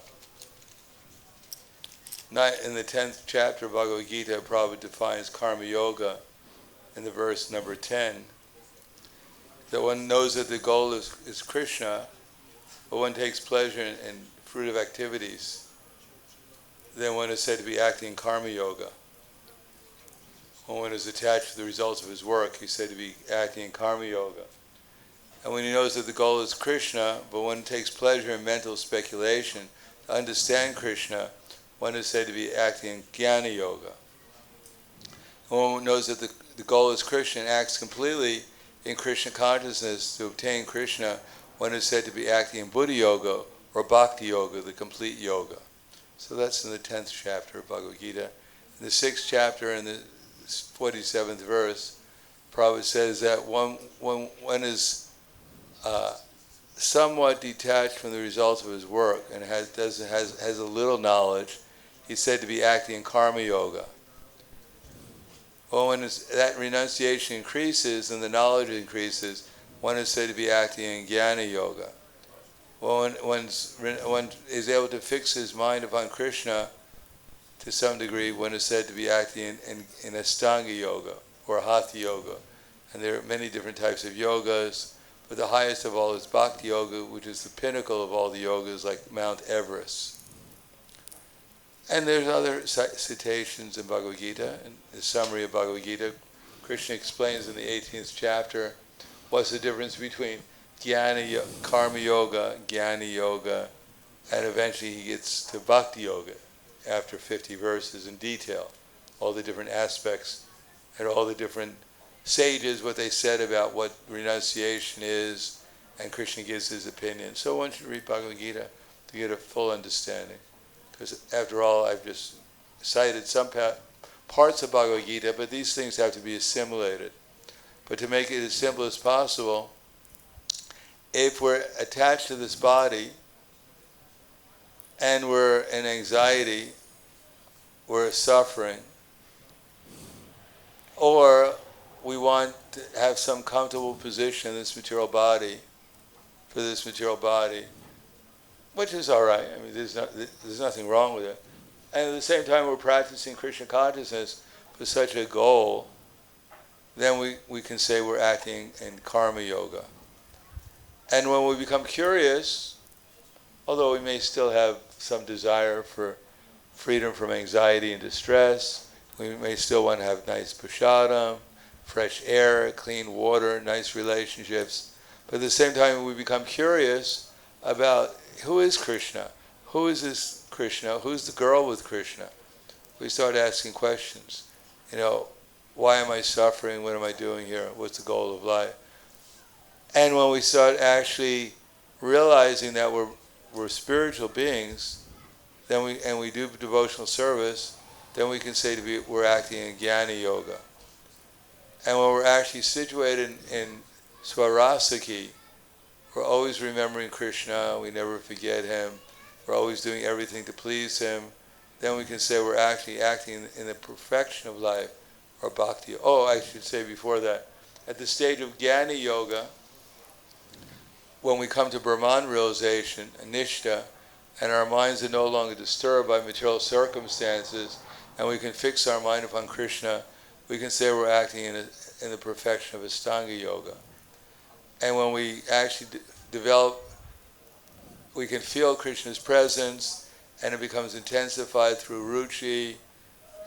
10th chapter of Bhagavad Gita, Prabhupada defines karma yoga in the verse number 10, that one knows that the goal is Krishna, but one takes pleasure in fruitive activities, then one is said to be acting karma yoga. When one is attached to the results of his work, he's said to be acting in karma yoga. And when he knows that the goal is Krishna, but one takes pleasure in mental speculation to understand Krishna, one is said to be acting in jnana yoga. And when one knows that the goal is Krishna and acts completely in Krishna consciousness, to obtain Krishna, one is said to be acting in Buddha Yoga or Bhakti Yoga, the complete yoga. So that's in the 10th chapter of Bhagavad Gita. In the 6th chapter, in the 47th verse, Prabhupada says that one is somewhat detached from the results of his work and has a little knowledge. He's said to be acting in karma yoga. Well, when that renunciation increases and the knowledge increases, one is said to be acting in jnana yoga. Well, when one is able to fix his mind upon Krishna to some degree, one is said to be acting in Ashtanga yoga or Hatha yoga. And there are many different types of yogas, but the highest of all is Bhakti yoga, which is the pinnacle of all the yogas, like Mount Everest. And there's other citations in Bhagavad Gita. In the summary of Bhagavad Gita, Krishna explains in the 18th chapter what's the difference between karma yoga, jnana yoga, and eventually he gets to bhakti yoga after 50 verses in detail, all the different aspects and all the different sages, what they said about what renunciation is, and Krishna gives his opinion. So one should read Bhagavad Gita to get a full understanding. Because after all, I've just cited some parts of Bhagavad Gita, but these things have to be assimilated. But to make it as simple as possible, if we're attached to this body and we're in anxiety, we're suffering, or we want to have some comfortable position in this material body, for this material body, which is all right. I mean, there's nothing wrong with it. And at the same time, we're practicing Krishna consciousness for such a goal, then we can say we're acting in karma yoga. And when we become curious, although we may still have some desire for freedom from anxiety and distress, we may still want to have nice prasadam, fresh air, clean water, nice relationships. But at the same time, we become curious about who is Krishna? Who is this Krishna? Who's the girl with Krishna? We start asking questions. Why am I suffering? What am I doing here? What's the goal of life? And when we start actually realizing that we're spiritual beings, then we do devotional service, then we can say we're acting in jnana yoga. And when we're actually situated in swarasaki, we're always remembering Krishna, we never forget him, we're always doing everything to please him, then we can say we're actually acting in the perfection of life, or bhakti. Oh, I should say before that, at the stage of jnana yoga, when we come to Brahman realization, nishta, and our minds are no longer disturbed by material circumstances, and we can fix our mind upon Krishna, we can say we're acting in the perfection of Ashtanga yoga. And when we actually develop, we can feel Krishna's presence, and it becomes intensified through ruchi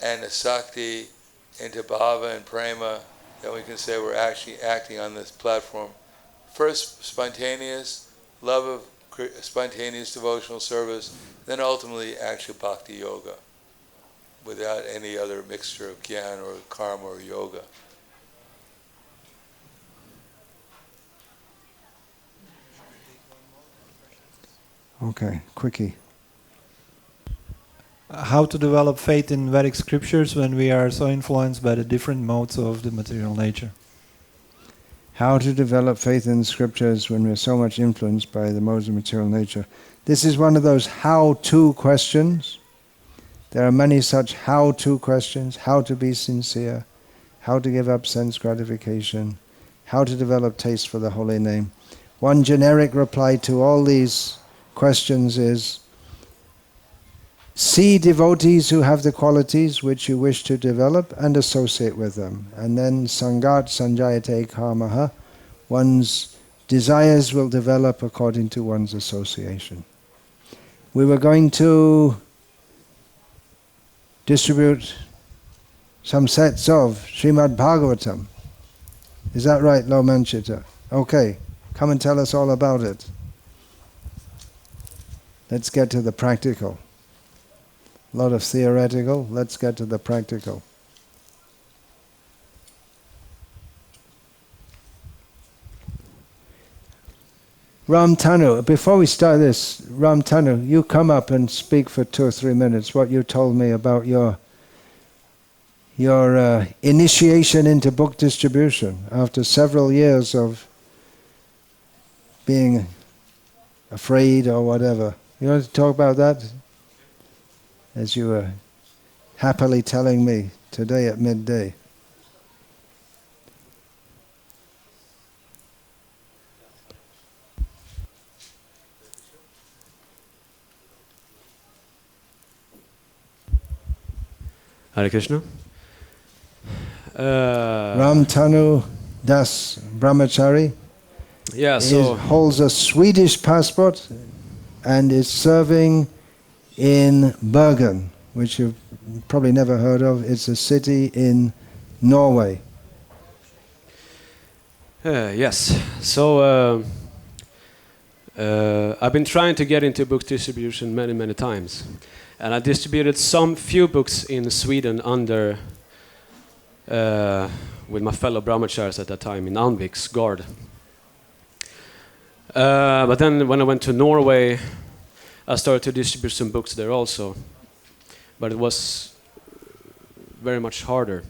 and asakti into bhava and prema, then we can say we're actually acting on this platform. First, spontaneous love of spontaneous devotional service, then ultimately actual bhakti yoga, without any other mixture of jnana or karma or yoga. Okay, quickie. How to develop faith in Vedic scriptures when we are so influenced by the different modes of the material nature? How to develop faith in scriptures when we're so much influenced by the modes of material nature. This is one of those how-to questions. There are many such how-to questions. How to be sincere, how to give up sense gratification, how to develop taste for the holy name. One generic reply to all these questions is, see devotees who have the qualities which you wish to develop and associate with them. And then sangat sanjayate kamaha, one's desires will develop according to one's association. We were going to distribute some sets of Śrimad Bhagavatam. Is that right, Lo Manchita? Okay, come and tell us all about it. Let's get to the practical. A lot of theoretical, let's get to the practical. Ramtanu, before we start this, Ramtanu, you come up and speak for 2 or 3 minutes what you told me about your initiation into book distribution after several years of being afraid or whatever. You want to talk about that? As you were happily telling me today at midday. Hare Krishna. Ramtanu Das Brahmachari holds a Swedish passport and is serving in Bergen, which you've probably never heard of. It's a city in Norway. Yes. So I've been trying to get into book distribution many times. And I distributed some few books in Sweden under, with my fellow brahmacharis at that time in Anvik's guard. But then when I went to Norway, I started to distribute some books there also. But it was very much harder.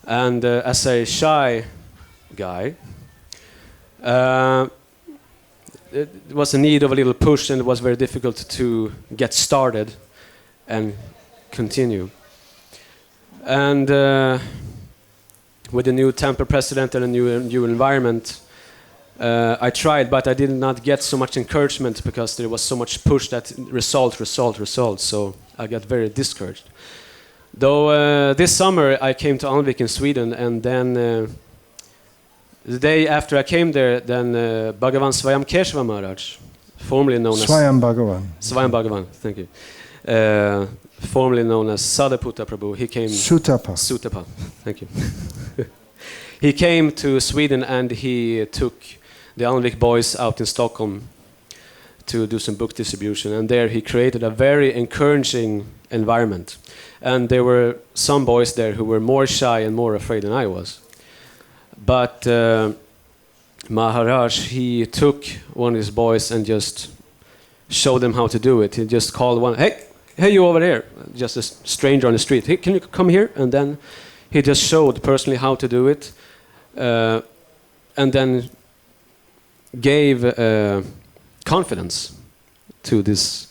And as a shy guy, it was in need of a little push, and it was very difficult to get started and continue. And with the new temple president and a new environment, I tried, but I did not get so much encouragement because there was so much push that result. So I got very discouraged. Though this summer I came to Anvik in Sweden, and then the day after I came there, then Bhagavan Swayam Keshava Maharaj, formerly known as Swayam Bhagavan, thank you. Formerly known as Sadaputta Prabhu, he came. Sutapa, thank you. He came to Sweden and he took the Anvik boys out in Stockholm to do some book distribution, and there he created a very encouraging environment. And there were some boys there who were more shy and more afraid than I was. But Maharaj, he took one of his boys and just showed them how to do it. He just called one, hey, you over there, just a stranger on the street. Hey, can you come here? And then he just showed personally how to do it, and then gave confidence to this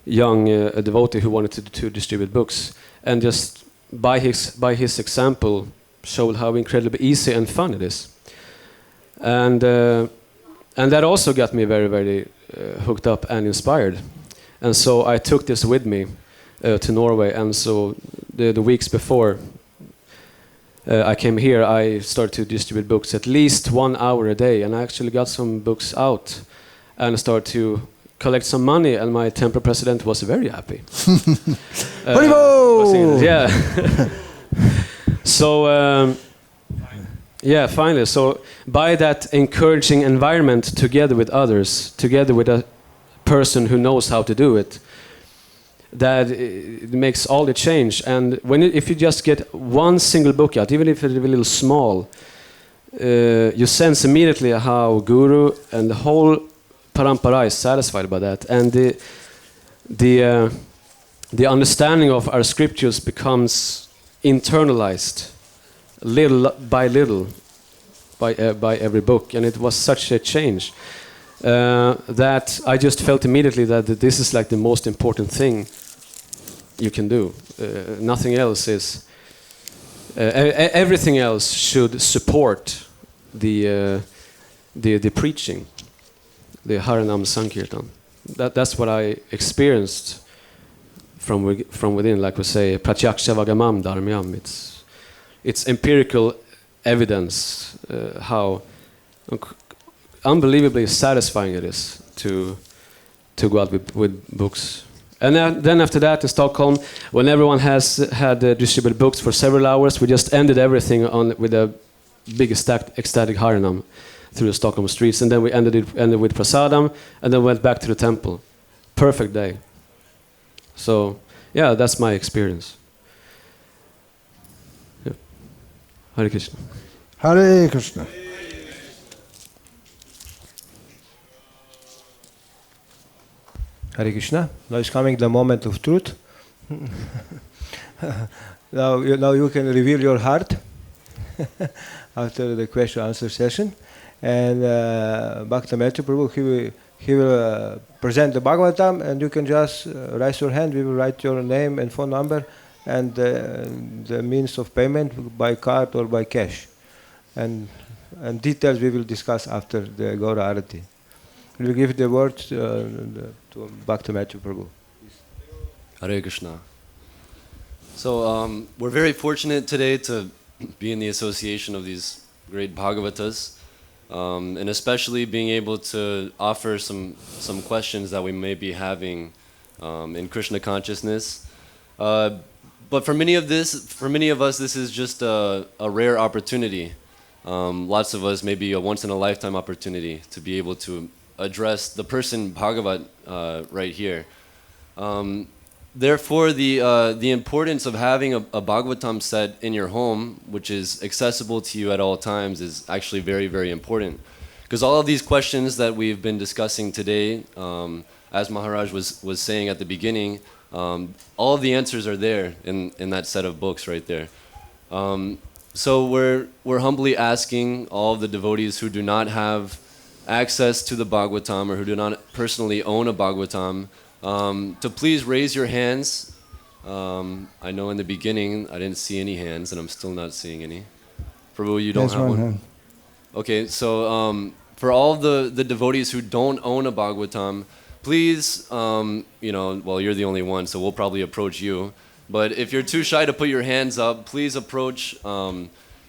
young devotee who wanted to distribute books, and just by his example showed how incredibly easy and fun it is. And that also got me very hooked up and inspired. And so I took this with me to Norway, and so the weeks before I came here, I started to distribute books at least 1 hour a day, and I actually got some books out and started to collect some money, and my temple president was very happy. Yeah. So finally, so by that encouraging environment, together with others, together with a person who knows how to do it, that it makes all the change. And if you just get one single book out, even if it's a little small, you sense immediately how Guru and the whole parampara is satisfied by that, and the understanding of our scriptures becomes internalized little by little by every book. And it was such a change that I just felt immediately that this is like the most important thing you can do. Nothing else is. Everything else should support the preaching, the Haranam Sankirtan. That's what I experienced from within. Like we say, Pratyaksha Vagamam Dharmyam. It's empirical evidence how unbelievably satisfying it is to go out with books. And then after that in Stockholm, when everyone had distributed books for several hours, we just ended everything with a big ecstatic Haranam through the Stockholm streets, and then we ended with Prasadam, and then went back to the temple. Perfect day. So yeah, that's my experience. Yeah. Hare Krishna. Hare Krishna. Hare Krishna. Now is coming the moment of truth. Now you can reveal your heart after the question-answer session. And Bhakti Prabhu, he will present the Bhagavatam, and you can just raise your hand. We will write your name and phone number and the means of payment by card or by cash. And details we will discuss after the Gaura Arati. We will give the word to Bhakti Prabhu. Hare Krishna. So we're very fortunate today to be in the association of these great Bhagavatas, and especially being able to offer some questions that we may be having in Krishna consciousness. But for many of us, this is just a rare opportunity. Lots of us, maybe a once-in-a-lifetime opportunity to be able to address the person Bhagavat right here. Therefore, the importance of having a Bhagavatam set in your home, which is accessible to you at all times, is actually very, very important. Because all of these questions that we've been discussing today, as Maharaj was saying at the beginning, all of the answers are there in that set of books right there. So we're humbly asking all of the devotees who do not have access to the Bhagavatam or who do not personally own a Bhagavatam to please raise your hands. I know in the beginning I didn't see any hands, and I'm still not seeing any. Prabhu, you don't have one? Hand. Okay, so for all the devotees who don't own a Bhagavatam, please, well, you're the only one, so we'll probably approach you. But if you're too shy to put your hands up, please approach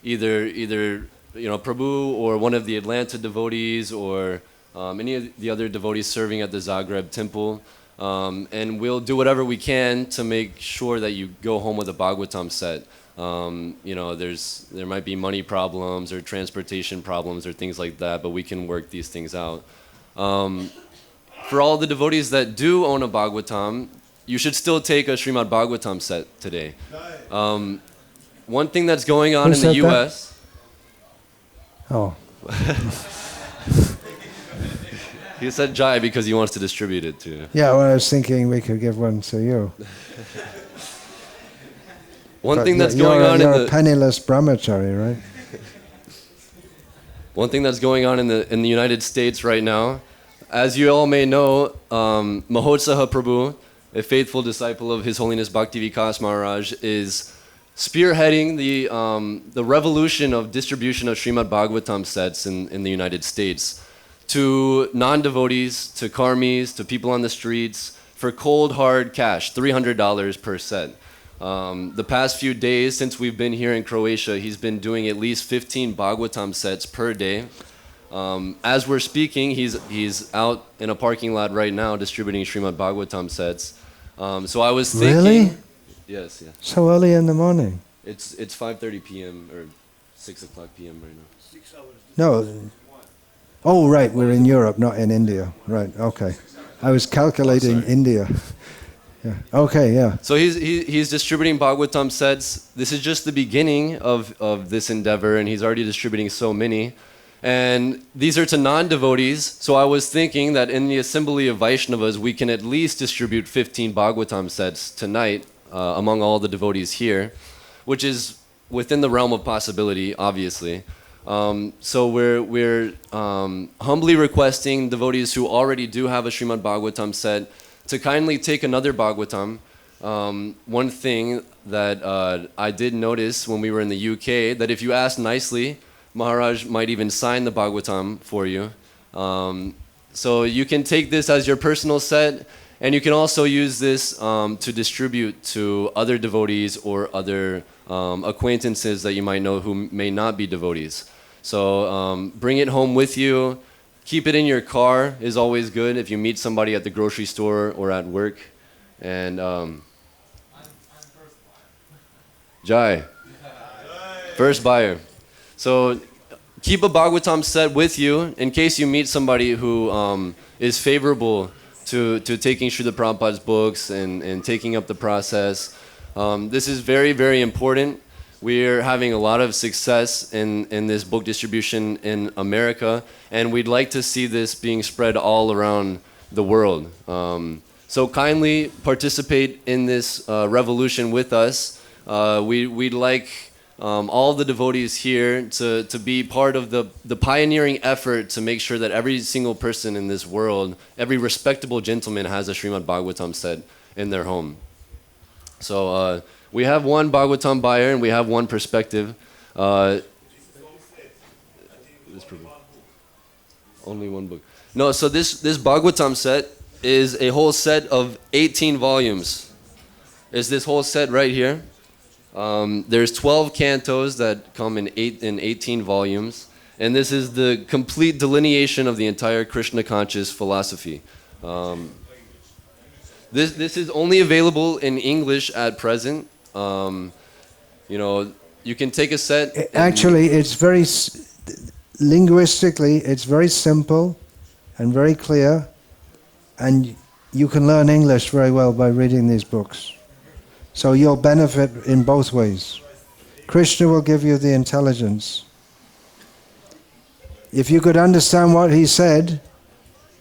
either Prabhu or one of the Atlanta devotees or any of the other devotees serving at the Zagreb temple. And we'll do whatever we can to make sure that you go home with a Bhagavatam set. There might be money problems or transportation problems or things like that, but we can work these things out. For all the devotees that do own a Bhagavatam, you should still take a Śrimad Bhagavatam set today. One thing that's going on in the U.S. Oh. He said Jai because he wants to distribute it to. Yeah, well, I was thinking we could give one to you. One thing that's going on you're a penniless brahmachari, right? One thing that's going on in the United States right now, as you all may know, Mahotsaha Prabhu, a faithful disciple of His Holiness BVKS Maharaja, is spearheading the revolution of distribution of Śrimad Bhagavatam sets in the United States to non-devotees, to karmis, to people on the streets, for cold, hard cash, $300 per set. The past few days since we've been here in Croatia, he's been doing at least 15 Bhagavatam sets per day. As we're speaking, he's out in a parking lot right now distributing Śrimad Bhagavatam sets. So I was thinking... Really? Yes, yeah. So early in the morning? It's 5:30 p.m. or 6 o'clock p.m. right now. 6 hours. No. Oh, right, we're in Europe, not in India. Right, okay. I was calculating India. Yeah. Okay, yeah. So he's distributing Bhagavatam sets. This is just the beginning of this endeavor, and he's already distributing so many. And these are to non-devotees, so I was thinking that in the assembly of Vaishnavas, we can at least distribute 15 Bhagavatam sets tonight among all the devotees here, which is within the realm of possibility, obviously. So we're humbly requesting devotees who already do have a Śrimad Bhagavatam set to kindly take another Bhagavatam. One thing that I did notice when we were in the UK, that if you ask nicely, Maharaj might even sign the Bhagavatam for you. So you can take this as your personal set, and you can also use this to distribute to other devotees or other acquaintances that you might know who may not be devotees. So bring it home with you. Keep it in your car is always good if you meet somebody at the grocery store or at work. And I'm first buyer. Jai, first buyer. So keep a Bhagavatam set with you in case you meet somebody who is favorable to taking Srila Prabhupada's books and taking up the process. This is very, very important. We're having a lot of success in this book distribution in America, and we'd like to see this being spread all around the world. So kindly participate in this revolution with us. We'd like all the devotees here to be part of the pioneering effort to make sure that every single person in this world, every respectable gentleman has a Śrimad Bhagavatam set in their home. So we have one Bhagavatam buyer and we have one perspective. Only one book. No, so this Bhagavatam set is a whole set of 18 volumes. It's this whole set right here. There's 12 cantos that come in 18 volumes, and this is the complete delineation of the entire Krishna conscious philosophy. This is only available in English at present. You know, you can take a set. Actually, it's very linguistically, it's very simple and very clear, and you can learn English very well by reading these books. So you'll benefit in both ways. Krishna will give you the intelligence. If you could understand what he said,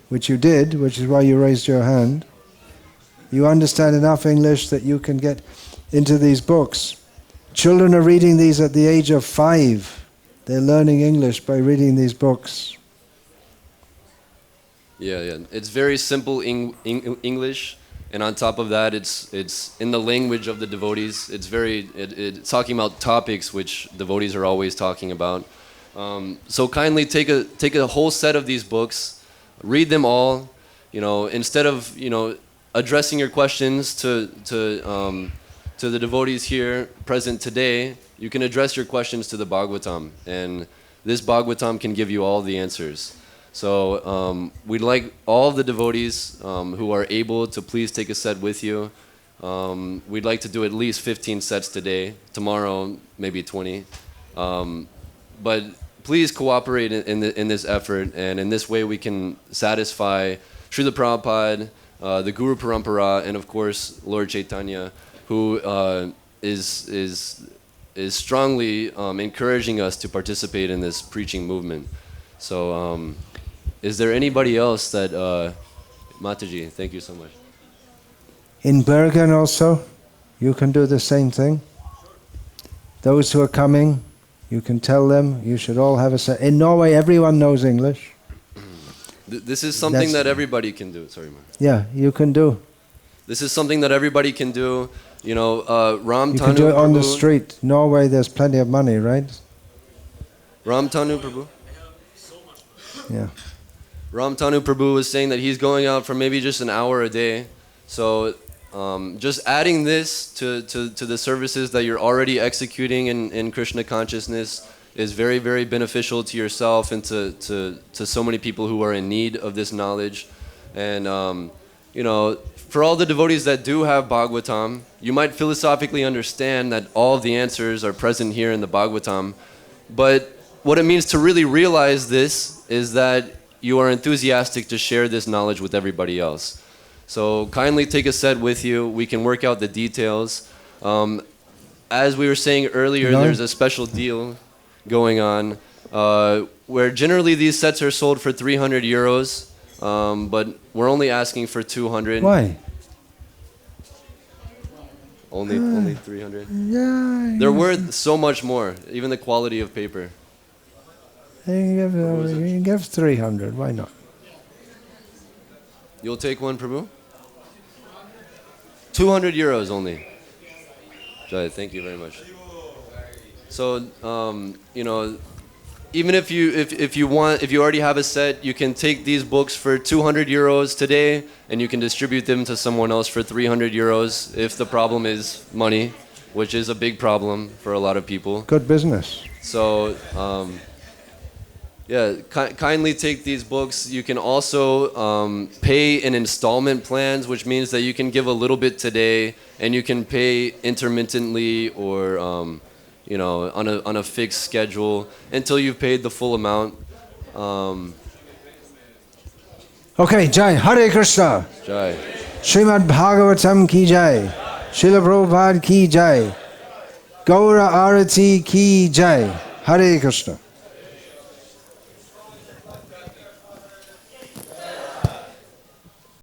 which you did, which is why you raised your hand, you understand enough English that you can get into these books. Children are reading these at the age of 5. They're learning English by reading these books. Yeah. It's very simple English. And on top of that, it's in the language of the devotees. It's it's talking about topics which devotees are always talking about. So kindly take a whole set of these books, read them all. You know, instead of addressing your questions to the devotees here present today, you can address your questions to the Bhagavatam, and this Bhagavatam can give you all the answers. So we'd like all the devotees who are able to please take a set with you. We'd like to do at least 15 sets today. Tomorrow, maybe 20. But please cooperate in this effort, and in this way we can satisfy Srila Prabhupada, the Guru Parampara, and of course Lord Chaitanya, who is strongly encouraging us to participate in this preaching movement. So is there anybody else that, Mataji, thank you so much. In Bergen also, you can do the same thing. Those who are coming, you can tell them you should all have a set. In Norway, everyone knows English. This is something that everybody can do. Sorry, man. Yeah, you can do. This is something that everybody can do. You know, Ram You Tanu can do it on the Prabhu. street. Norway, there's plenty of money, right? Ram Tanu Prabhu. Yeah. Ram Tanu Prabhu was saying that he's going out for maybe just an hour a day. So just adding this to the services that you're already executing in Krishna consciousness is very, very beneficial to yourself and to so many people who are in need of this knowledge. And, for all the devotees that do have Bhagavatam, you might philosophically understand that all of the answers are present here in the Bhagavatam. But what it means to really realize this is that you are enthusiastic to share this knowledge with everybody else. So kindly take a set with you. We can work out the details. As we were saying earlier, there's a special deal going on where generally these sets are sold for 300 euros, but we're only asking for 200. Why? Only 300. Yeah. They're worth so much more, even the quality of paper. You can give 300, why not? You'll take one, Prabhu? 200 euros only. Jai, thank you very much. So, even if you already have a set, you can take these books for 200 euros today, and you can distribute them to someone else for 300 euros if the problem is money, which is a big problem for a lot of people. Good business. So, kindly take these books. You can also pay in installment plans, which means that you can give a little bit today, and you can pay intermittently or on a fixed schedule until you've paid the full amount. Okay, Jai, Hare Krishna. Jai. Śrimad Bhagavatam ki Jai. Srila Prabhupada ki Jai. Gaura Arati ki Jai. Hare Krishna.